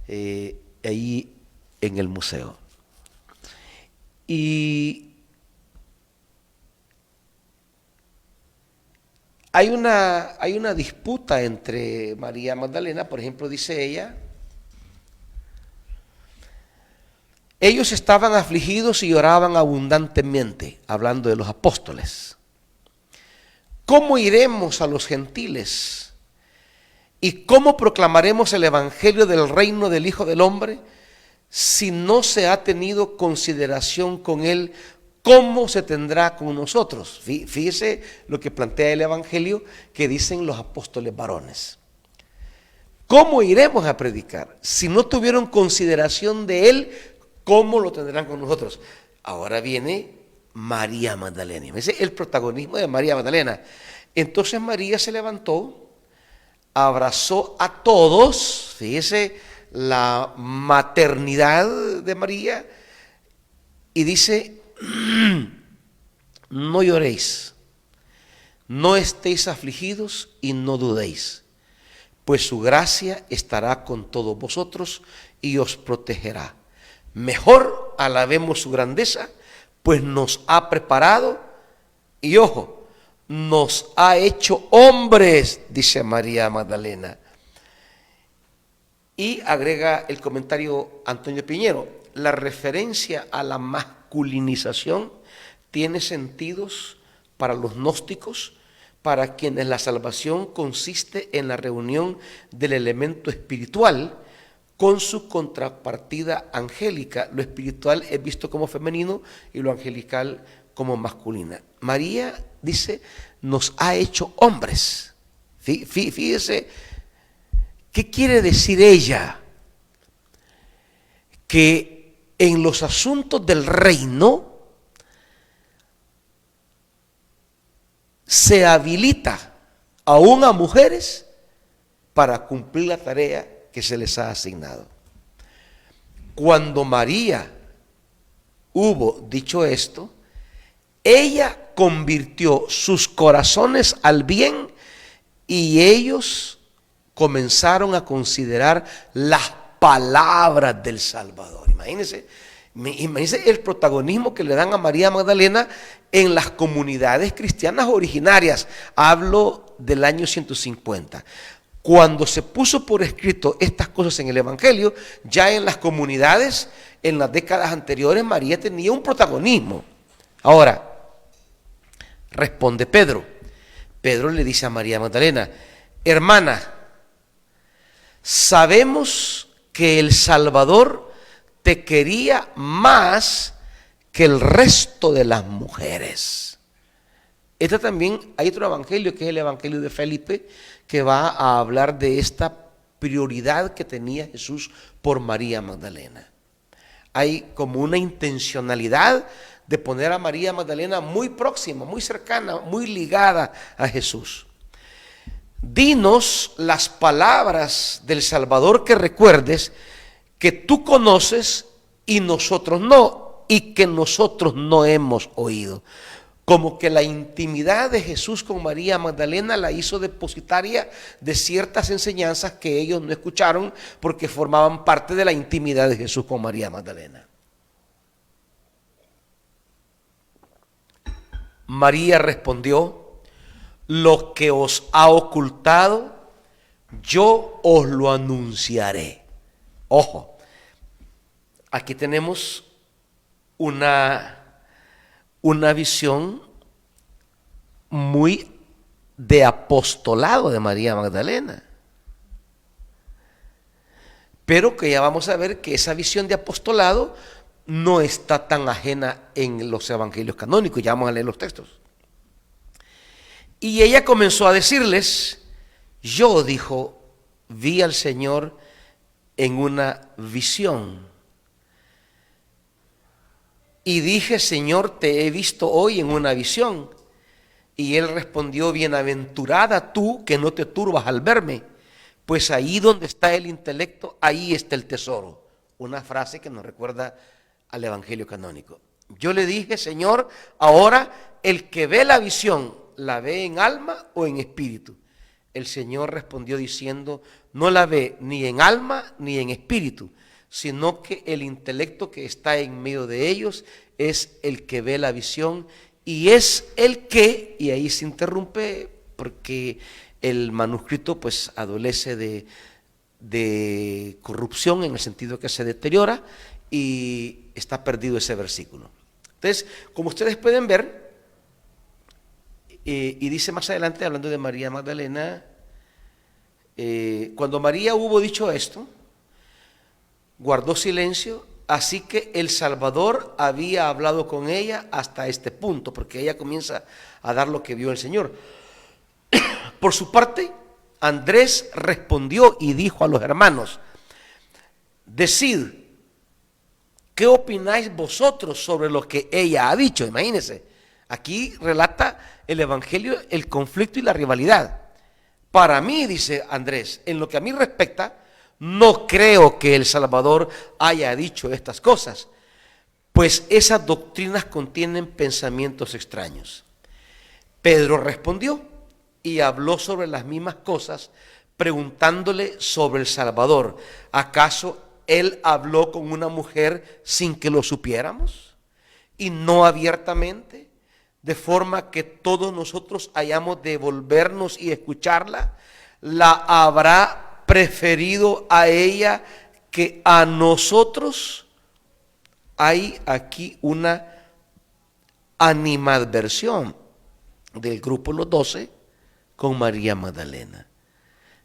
ahí en el museo. Y hay una disputa entre María Magdalena, por ejemplo, dice ella: ellos estaban afligidos y oraban abundantemente, hablando de los apóstoles. ¿Cómo iremos a los gentiles? ¿Y cómo proclamaremos el evangelio del reino del Hijo del Hombre si no se ha tenido consideración con él? ¿Cómo se tendrá con nosotros? Fíjese lo que plantea el evangelio que dicen los apóstoles varones. ¿Cómo iremos a predicar? Si no tuvieron consideración de él, ¿cómo lo tendrán con nosotros? Ahora viene María Magdalena. Ese es el protagonismo de María Magdalena. Entonces María se levantó, abrazó a todos, fíjese la maternidad de María, y dice: no lloréis, no estéis afligidos y no dudéis, pues su gracia estará con todos vosotros y os protegerá. Mejor alabemos su grandeza, pues nos ha preparado y, ojo, nos ha hecho hombres, dice María Magdalena. Y agrega el comentario Antonio Piñero: la referencia a la masculinización tiene sentidos para los gnósticos, para quienes la salvación consiste en la reunión del elemento espiritual con su contrapartida angélica. Lo espiritual es visto como femenino y lo angelical como masculina. María dice: nos ha hecho hombres. Fíjese, ¿qué quiere decir ella? Que en los asuntos del reino se habilita aún a mujeres para cumplir la tarea que se les ha asignado. Cuando María hubo dicho esto, ella convirtió sus corazones al bien y ellos comenzaron a considerar las palabras del Salvador. Imagínense el protagonismo que le dan a María Magdalena en las comunidades cristianas originarias. Hablo del año 150. Cuando se puso por escrito estas cosas en el Evangelio, ya en las comunidades, en las décadas anteriores, María tenía un protagonismo. Ahora, responde Pedro. Pedro le dice a María Magdalena: hermana, sabemos que el Salvador te quería más que el resto de las mujeres. También hay otro evangelio, que es el evangelio de Felipe, que va a hablar de esta prioridad que tenía Jesús por María Magdalena. Hay como una intencionalidad de poner a María Magdalena muy próxima, muy cercana, muy ligada a Jesús. Dinos las palabras del Salvador que recuerdes, que tú conoces y nosotros no, y que nosotros no hemos oído. Como que la intimidad de Jesús con María Magdalena la hizo depositaria de ciertas enseñanzas que ellos no escucharon, porque formaban parte de la intimidad de Jesús con María Magdalena. María respondió: lo que os ha ocultado, yo os lo anunciaré. Ojo, aquí tenemos una visión muy de apostolado de María Magdalena, pero que ya vamos a ver que esa visión de apostolado no está tan ajena en los evangelios canónicos. Ya vamos a leer los textos. Y ella comenzó a decirles: yo, dijo, vi al Señor en una visión. Y dije, Señor, te he visto hoy en una visión. Y él respondió, bienaventurada tú que no te turbas al verme, pues ahí donde está el intelecto, ahí está el tesoro. Una frase que nos recuerda al Evangelio canónico. Yo le dije, Señor, ahora el que ve la visión, ¿la ve en alma o en espíritu? El Señor respondió diciendo, no la ve ni en alma ni en espíritu, sino que el intelecto que está en medio de ellos es el que ve la visión y es el que, y ahí se interrumpe porque el manuscrito pues adolece de corrupción en el sentido que se deteriora y está perdido ese versículo. Entonces, como ustedes pueden ver, y dice más adelante, hablando de María Magdalena, cuando María hubo dicho esto, guardó silencio, así que el Salvador había hablado con ella hasta este punto, porque ella comienza a dar lo que vio el Señor. Por su parte, Andrés respondió y dijo a los hermanos, decid, ¿qué opináis vosotros sobre lo que ella ha dicho? Imagínense, aquí relata el Evangelio el conflicto y la rivalidad. Para mí, dice Andrés, en lo que a mí respecta, no creo que el Salvador haya dicho estas cosas, pues esas doctrinas contienen pensamientos extraños. Pedro respondió y habló sobre las mismas cosas, preguntándole sobre el Salvador. ¿Acaso él habló con una mujer sin que lo supiéramos? Y no abiertamente, de forma que todos nosotros hayamos de volvernos y escucharla. ¿La habrá preferido a ella que a nosotros? Hay aquí una animadversión del grupo Los 12 con María Magdalena.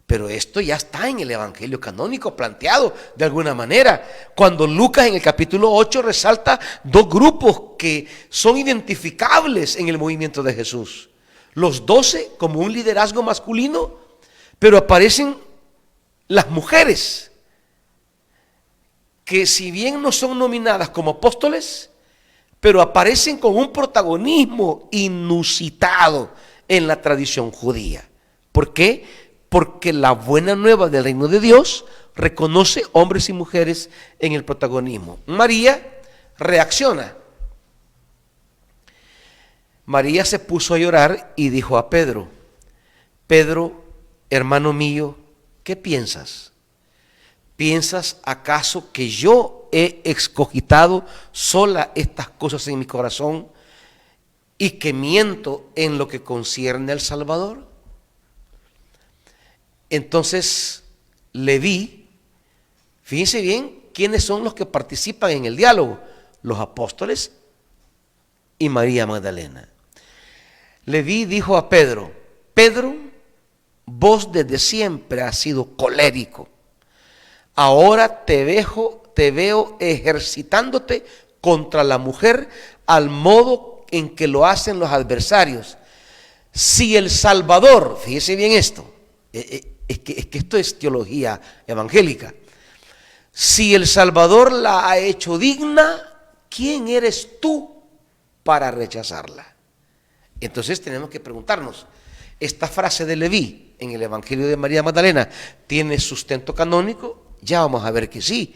Pero esto ya está en el Evangelio canónico planteado de alguna manera. Cuando Lucas en el capítulo 8 resalta dos grupos que son identificables en el movimiento de Jesús. Los 12 como un liderazgo masculino, pero aparecen las mujeres, que si bien no son nominadas como apóstoles, pero aparecen con un protagonismo inusitado en la tradición judía. ¿Por qué? Porque la buena nueva del reino de Dios reconoce hombres y mujeres en el protagonismo. María reacciona. María se puso a llorar y dijo a Pedro, Pedro, hermano mío, ¿qué piensas? ¿Piensas acaso que yo he excogitado sola estas cosas en mi corazón y que miento en lo que concierne al Salvador? Entonces Leví, fíjense bien quiénes son los que participan en el diálogo, los apóstoles y María Magdalena. Leví dijo a Pedro, Pedro, vos desde siempre has sido colérico. Ahora te veo ejercitándote contra la mujer al modo en que lo hacen los adversarios. Si el Salvador, fíjese bien esto, es que esto es teología evangélica. Si el Salvador la ha hecho digna, ¿quién eres tú para rechazarla? Entonces tenemos que preguntarnos, esta frase de Leví en el Evangelio de María Magdalena, ¿tiene sustento canónico? Ya vamos a ver que sí.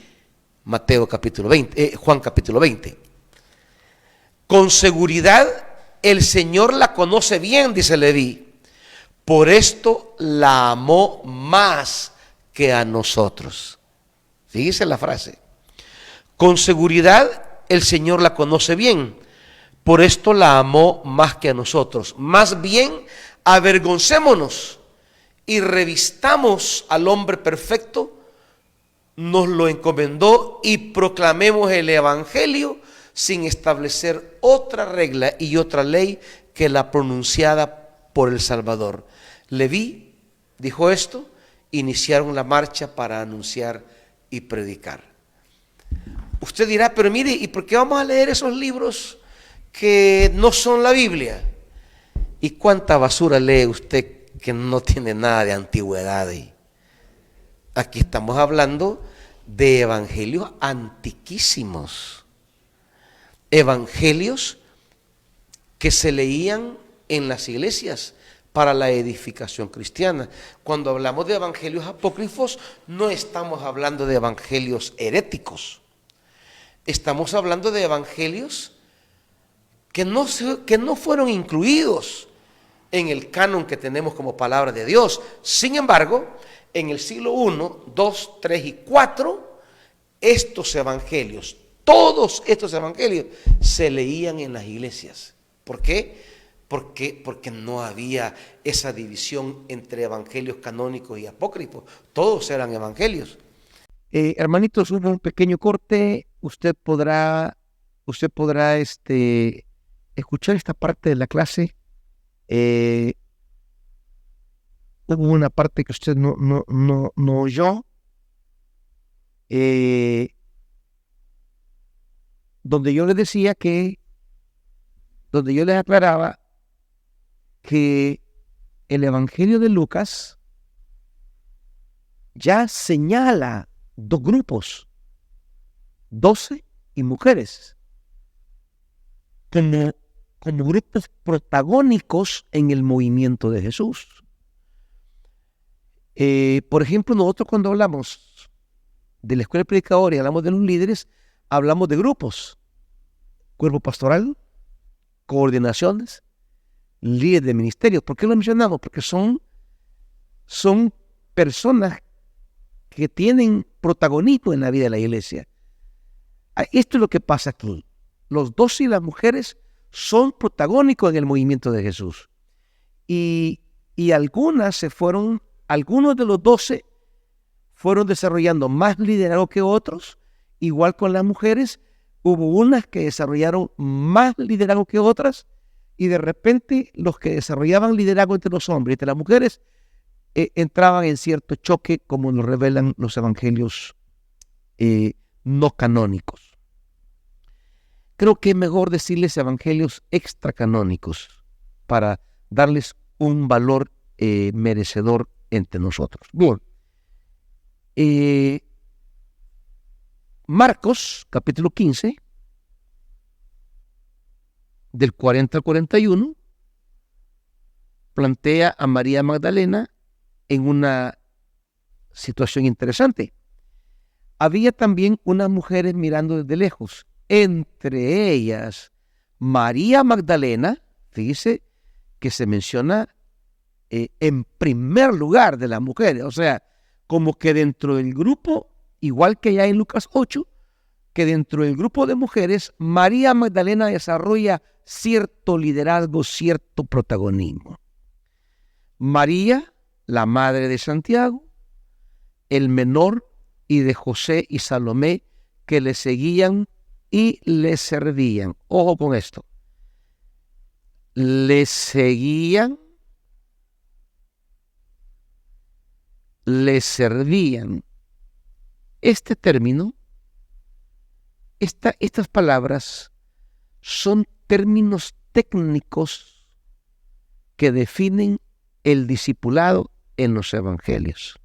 Mateo capítulo 20, Juan capítulo 20. Con seguridad el Señor la conoce bien, dice Leví. Por esto la amó más que a nosotros. Fíjese la frase. Con seguridad el Señor la conoce bien. Por esto la amó más que a nosotros. Más bien avergoncémonos y revistamos al hombre perfecto, nos lo encomendó y proclamemos el Evangelio sin establecer otra regla y otra ley que la pronunciada por el Salvador. Leví dijo esto, iniciaron la marcha para anunciar y predicar. Usted dirá, pero mire, ¿y por qué vamos a leer esos libros que no son la Biblia? ¿Y cuánta basura lee usted que no tiene nada de antigüedad ahí? Aquí estamos hablando de evangelios antiquísimos, evangelios que se leían en las iglesias para la edificación cristiana. Cuando hablamos de evangelios apócrifos, no estamos hablando de evangelios heréticos. Estamos hablando de evangelios que no fueron incluidos en el canon que tenemos como palabra de Dios. Sin embargo, en el siglo I, II, III y IV, estos evangelios, todos estos evangelios, se leían en las iglesias. ¿Por qué? Porque no había esa división entre evangelios canónicos y apócrifos. Todos eran evangelios. Hermanitos, un pequeño corte. Usted podrá escuchar esta parte de la clase. Hubo una parte que usted no oyó, donde yo les aclaraba que el Evangelio de Lucas ya señala dos grupos, 12 y mujeres, como grupos protagónicos en el movimiento de Jesús. Por ejemplo, nosotros cuando hablamos de la escuela predicadora y hablamos de los líderes, hablamos de grupos: cuerpo pastoral, coordinaciones, líderes de ministerios. ¿Por qué lo mencionamos? Porque son personas que tienen protagonismo en la vida de la iglesia. Esto es lo que pasa aquí. Los 12 y las mujeres son protagónicos en el movimiento de Jesús. Y algunos de los 12 fueron desarrollando más liderazgo que otros. Igual con las mujeres, hubo unas que desarrollaron más liderazgo que otras, y de repente los que desarrollaban liderazgo entre los hombres y entre las mujeres entraban en cierto choque, como nos revelan los evangelios no canónicos. Creo que es mejor decirles evangelios extracanónicos para darles un valor merecedor entre nosotros. Bueno, Marcos, capítulo 15, del 40 al 41, plantea a María Magdalena en una situación interesante. Había también unas mujeres mirando desde lejos, entre ellas María Magdalena. Fíjese que se menciona en primer lugar de las mujeres, o sea, como que dentro del grupo, igual que ya en Lucas 8, que dentro del grupo de mujeres, María Magdalena desarrolla cierto liderazgo, cierto protagonismo. María, la madre de Santiago, el menor, y de José y Salomé, que le seguían y le servían. Ojo con esto. Le seguían, le servían. Este término, estas palabras son términos técnicos que definen el discipulado en los evangelios.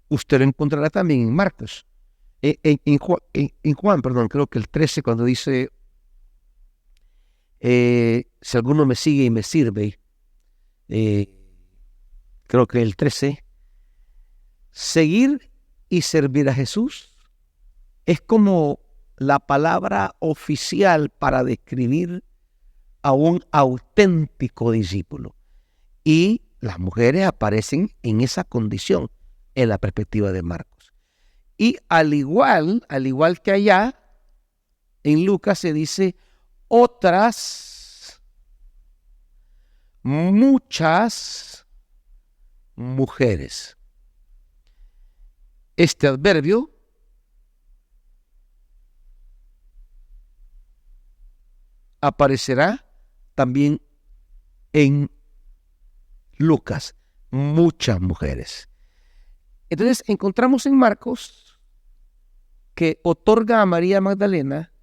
Usted lo encontrará también en Marcos, en Juan, creo que el 13, cuando dice, si alguno me sigue y me sirve, creo que el 13, seguir y servir a Jesús es como la palabra oficial para describir a un auténtico discípulo. Y las mujeres aparecen en esa condición en la perspectiva de Marcos. Y al igual que allá, en Lucas se dice otras muchas mujeres. Este adverbio aparecerá también en Lucas, muchas mujeres. Entonces encontramos en Marcos que otorga a María Magdalena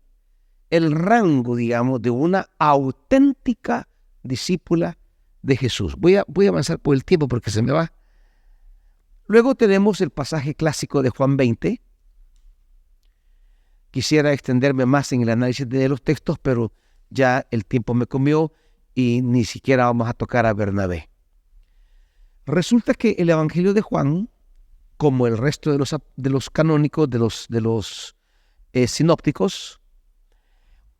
el rango, digamos, de una auténtica discípula de Jesús. Voy a avanzar por el tiempo porque se me va. Luego tenemos el pasaje clásico de Juan 20. Quisiera extenderme más en el análisis de los textos, pero ya el tiempo me comió y ni siquiera vamos a tocar a Bernabé. Resulta que el Evangelio de Juan, como el resto de los canónicos, de los sinópticos,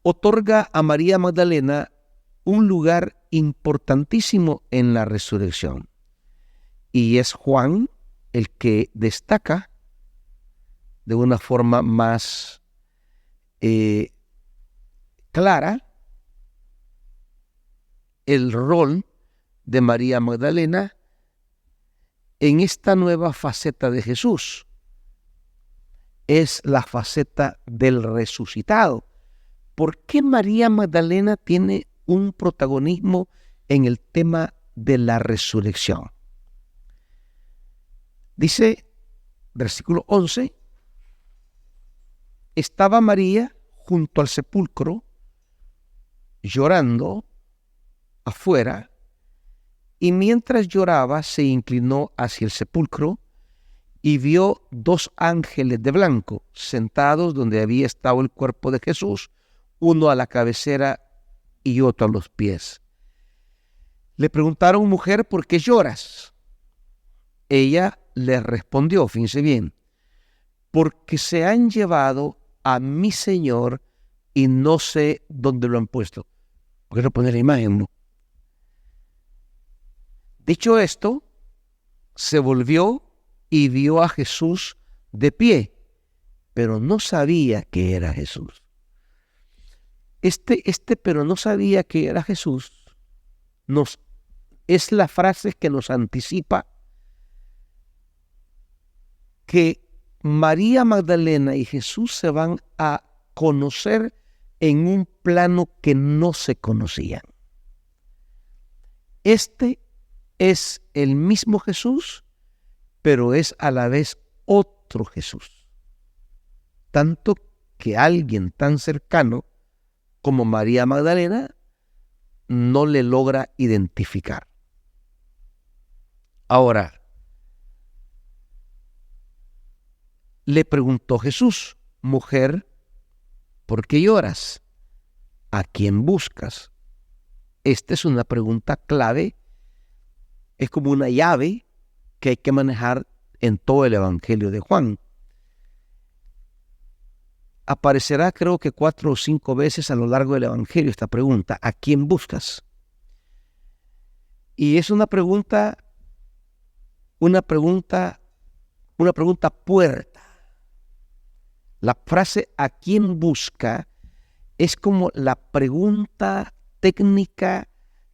otorga a María Magdalena un lugar importantísimo en la resurrección. Y es Juan el que destaca de una forma más clara el rol de María Magdalena en esta nueva faceta de Jesús. Es la faceta del resucitado. ¿Por qué María Magdalena tiene un protagonismo en el tema de la resurrección? Dice, versículo 11, estaba María junto al sepulcro, llorando afuera, y mientras lloraba se inclinó hacia el sepulcro y vio 2 ángeles de blanco sentados donde había estado el cuerpo de Jesús, uno a la cabecera y otro a los pies. Le preguntaron: mujer, ¿por qué lloras? Ella le respondió, fíjense bien, porque se han llevado a mi Señor y no sé dónde lo han puesto. ¿Por qué no poner la imagen, no? Dicho esto, se volvió y vio a Jesús de pie, pero no sabía que era Jesús. Pero no sabía que era Jesús, es la frase que nos anticipa que María Magdalena y Jesús se van a conocer en un plano que no se conocían. Este es el mismo Jesús, pero es a la vez otro Jesús. Tanto que alguien tan cercano como María Magdalena no le logra identificar. Ahora, le preguntó Jesús: mujer, ¿por qué lloras? ¿A quién buscas? Esta es una pregunta clave, es como una llave que hay que manejar en todo el Evangelio de Juan. Aparecerá creo que 4 o 5 veces a lo largo del Evangelio esta pregunta: ¿a quién buscas? Y es una pregunta puerta. La frase ¿a quién busca? Es como la pregunta técnica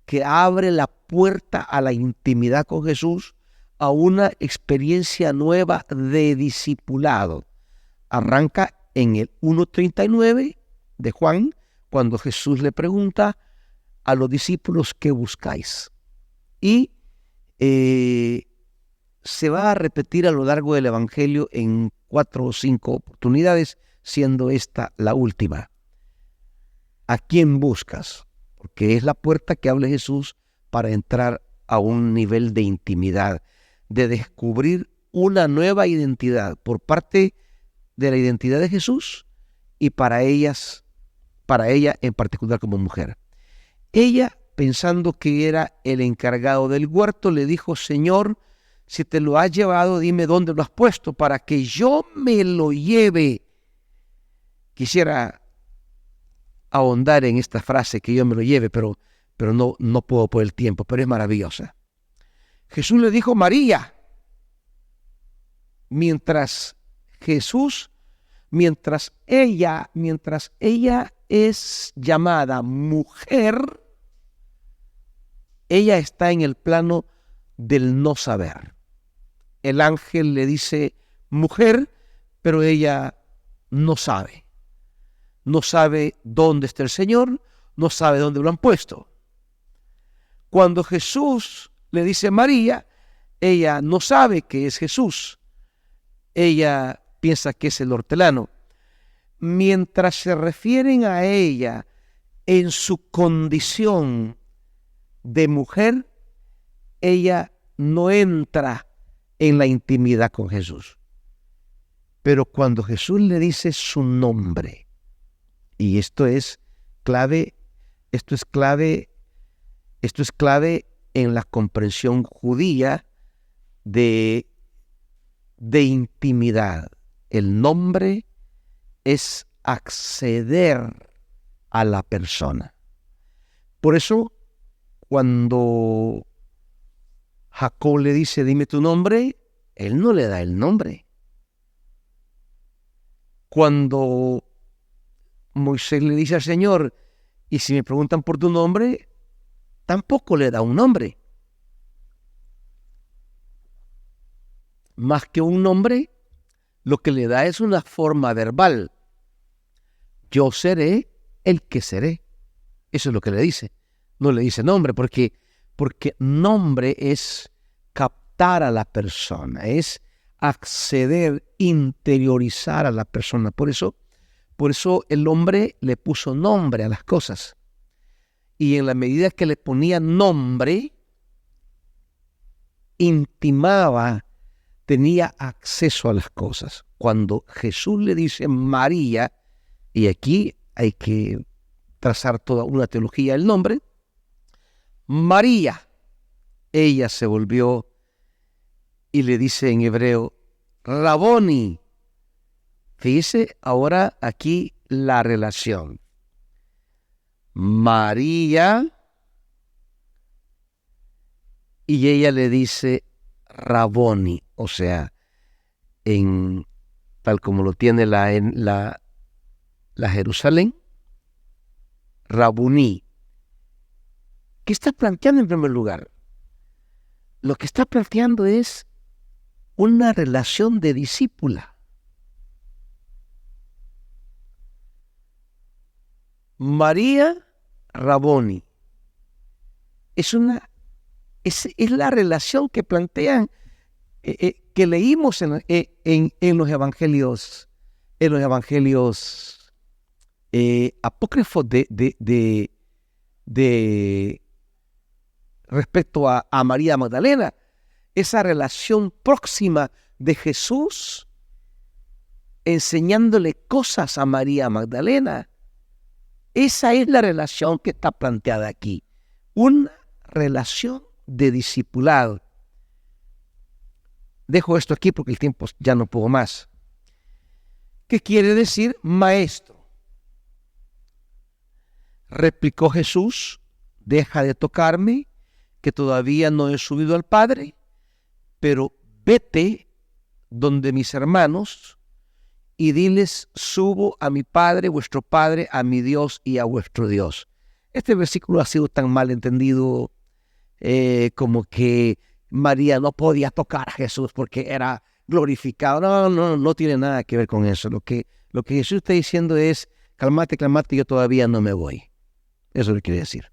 que abre la puerta a la intimidad con Jesús, a una experiencia nueva de discipulado. Arranca en el 1:39 de Juan, cuando Jesús le pregunta a los discípulos: ¿qué buscáis? Y se va a repetir a lo largo del Evangelio en 4 o 5 oportunidades, siendo esta la última. ¿A quién buscas? Porque es la puerta que abre Jesús para entrar a un nivel de intimidad, de descubrir una nueva identidad por parte de la identidad de Jesús y para ella en particular como mujer. Ella, pensando que era el encargado del huerto, le dijo: Señor, si te lo has llevado, dime dónde lo has puesto para que yo me lo lleve. Quisiera ahondar en esta frase, que yo me lo lleve, pero no puedo por el tiempo, pero es maravillosa. Jesús le dijo: María. Mientras ella es llamada mujer, ella está en el plano del no saber. El ángel le dice mujer, pero ella no sabe. No sabe dónde está el Señor, no sabe dónde lo han puesto. Cuando Jesús le dice María, ella no sabe que es Jesús. Ella piensa que es el hortelano. Mientras se refieren a ella en su condición de mujer, ella no entra en la intimidad con Jesús. Pero cuando Jesús le dice su nombre, y esto es clave en la comprensión judía de intimidad. El nombre es acceder a la persona. Por eso, cuando Jacob le dice, dime tu nombre, él no le da el nombre. Cuando Moisés le dice al Señor, y si me preguntan por tu nombre, tampoco le da un nombre. Más que un nombre, lo que le da es una forma verbal. Yo seré el que seré. Eso es lo que le dice. No le dice nombre, porque nombre es captar a la persona, es acceder, interiorizar a la persona. Por eso el hombre le puso nombre a las cosas. Y en la medida que le ponía nombre, intimaba, tenía acceso a las cosas. Cuando Jesús le dice María, y aquí hay que trazar toda una teología del nombre, María, ella se volvió y le dice en hebreo, Raboni. Fíjese ahora aquí la relación. María, y ella le dice Raboni, o sea, tal como lo tiene la Jerusalén, Rabuní. ¿Qué está planteando en primer lugar? Lo que está planteando es una relación de discípula. María Raboni. Es la relación que plantean, que leímos en los evangelios, apócrifos de respecto a María Magdalena. Esa relación próxima de Jesús enseñándole cosas a María Magdalena. Esa es la relación que está planteada aquí. Una relación de discipulado. Dejo esto aquí porque el tiempo ya no puedo más. ¿Qué quiere decir maestro? Replicó Jesús, deja de tocarme, que todavía no he subido al Padre, pero vete donde mis hermanos y diles, subo a mi Padre, vuestro Padre, a mi Dios y a vuestro Dios. Este versículo ha sido tan mal entendido como que María no podía tocar a Jesús porque era glorificado. No tiene nada que ver con eso. Lo que Jesús está diciendo es, cálmate, yo todavía no me voy. Eso es lo que quiere decir,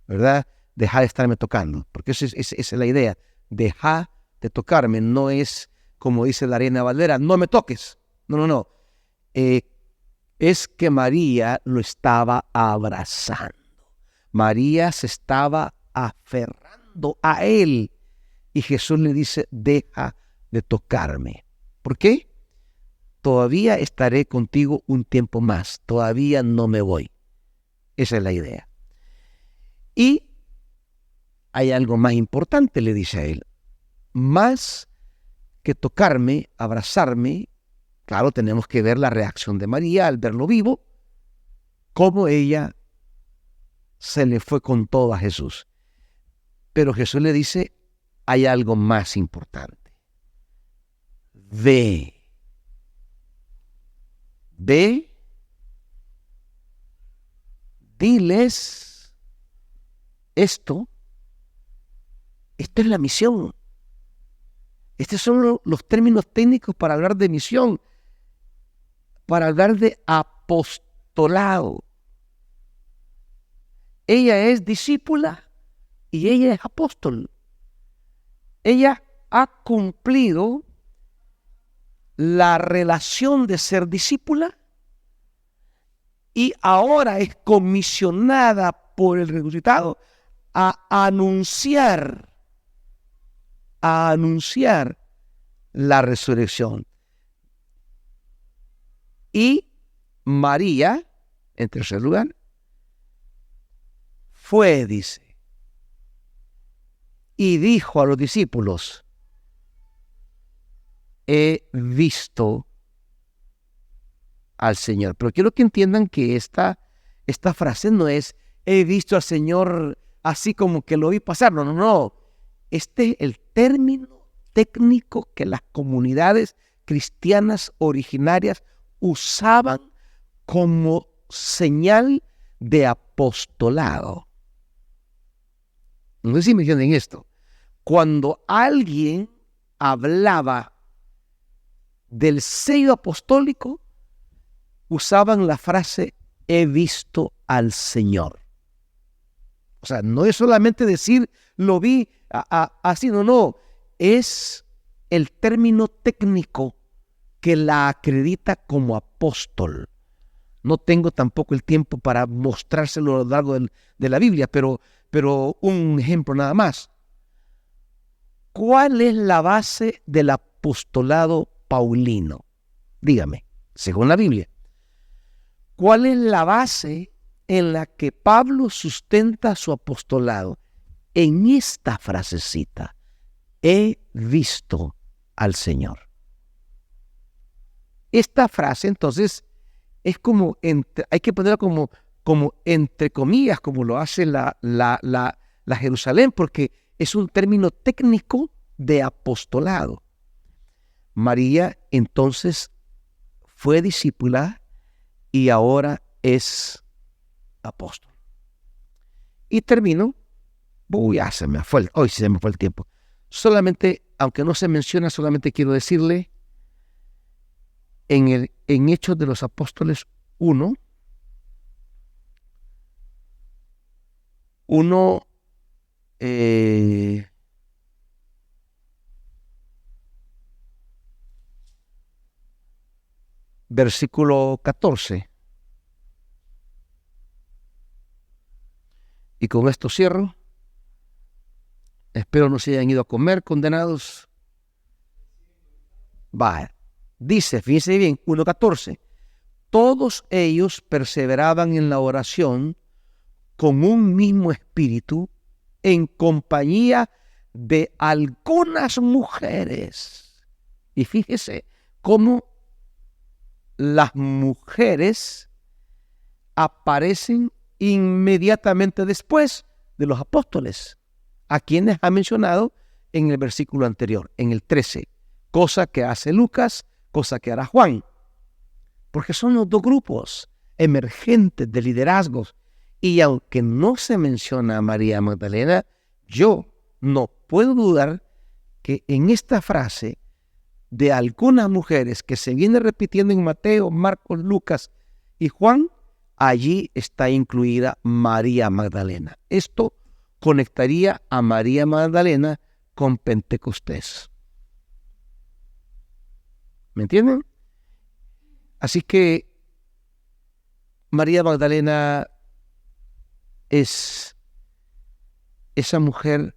¿verdad? Deja de estarme tocando, porque esa es la idea. Deja de tocarme, no es como dice la Reina Valera, no me toques. No. Es que María lo estaba abrazando. María se estaba aferrando a él. Y Jesús le dice, deja de tocarme. ¿Por qué? Todavía estaré contigo un tiempo más. Todavía no me voy. Esa es la idea. Y hay algo más importante, le dice a él. Más que tocarme, abrazarme, claro, tenemos que ver la reacción de María al verlo vivo, cómo ella se le fue con todo a Jesús. Pero Jesús le dice, hay algo más importante. Ve, diles esto es la misión. Estos son los términos técnicos para hablar de misión, para hablar de apostolado. Ella es discípula y ella es apóstol. Ella ha cumplido la relación de ser discípula y ahora es comisionada por el resucitado a anunciar a anunciar la resurrección. Y María, en tercer lugar, fue, dice, y dijo a los discípulos: he visto al Señor. Pero quiero que entiendan que esta frase no es he visto al Señor así como que lo vi pasar. No, no, no. Este es el término técnico que las comunidades cristianas originarias usaban como señal de apostolado. No sé si me entienden esto. Cuando alguien hablaba del sello apostólico, usaban la frase he visto al Señor. O sea, no es solamente decir lo vi así, no. Es el término técnico que la acredita como apóstol. No tengo tampoco el tiempo para mostrárselo a lo largo de la Biblia, pero un ejemplo nada más. ¿Cuál es la base del apostolado paulino? Dígame, según la Biblia. ¿Cuál es la base en la que Pablo sustenta su apostolado? En esta frasecita: he visto al Señor. Esta frase, entonces, es como, hay que ponerla como entre comillas, como lo hace la Jerusalén, porque es un término técnico de apostolado. María, entonces, fue discípula y ahora es apóstol. Y termino. Hoy se me fue el tiempo. Solamente, aunque no se menciona, solamente quiero decirle, en Hechos de los Apóstoles 1, versículo 14. Y con esto cierro. Espero no se hayan ido a comer, condenados. Va. Dice, fíjense bien, 1:14. Todos ellos perseveraban en la oración con un mismo espíritu, en compañía de algunas mujeres. Y fíjese cómo las mujeres aparecen inmediatamente después de los apóstoles, a quienes ha mencionado en el versículo anterior, en el 13, cosa que hace Lucas, cosa que hará Juan, porque son los dos grupos emergentes de liderazgos. Y aunque no se menciona a María Magdalena, yo no puedo dudar que en esta frase de algunas mujeres que se viene repitiendo en Mateo, Marcos, Lucas y Juan, allí está incluida María Magdalena. Esto conectaría a María Magdalena con Pentecostés. ¿Me entienden? Así que María Magdalena es esa mujer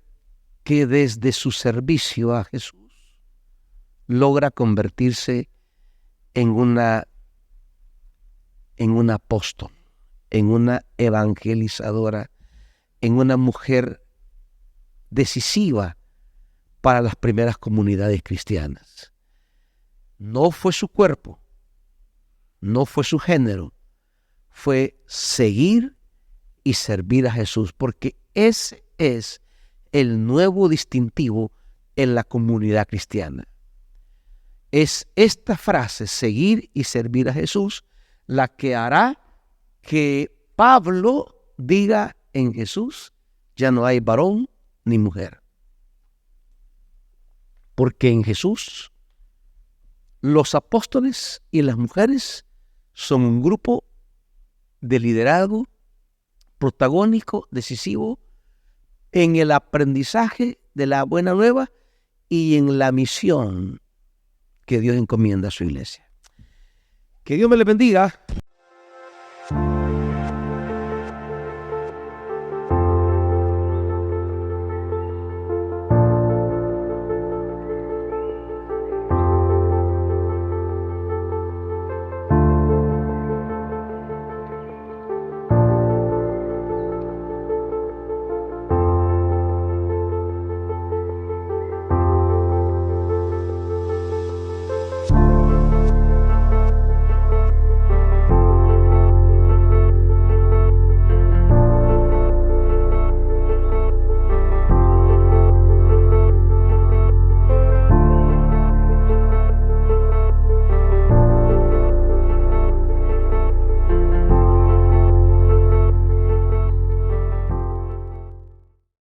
que desde su servicio a Jesús logra convertirse en un apóstol, en una evangelizadora, en una mujer decisiva para las primeras comunidades cristianas. No fue su cuerpo, no fue su género, fue seguir y servir a Jesús, porque ese es el nuevo distintivo en la comunidad cristiana. Es esta frase, seguir y servir a Jesús, la que hará que Pablo diga en Jesús, ya no hay varón ni mujer. Porque en Jesús los apóstoles y las mujeres son un grupo de liderazgo protagónico, decisivo, en el aprendizaje de la buena nueva y en la misión que Dios encomienda a su iglesia. Que Dios me le bendiga.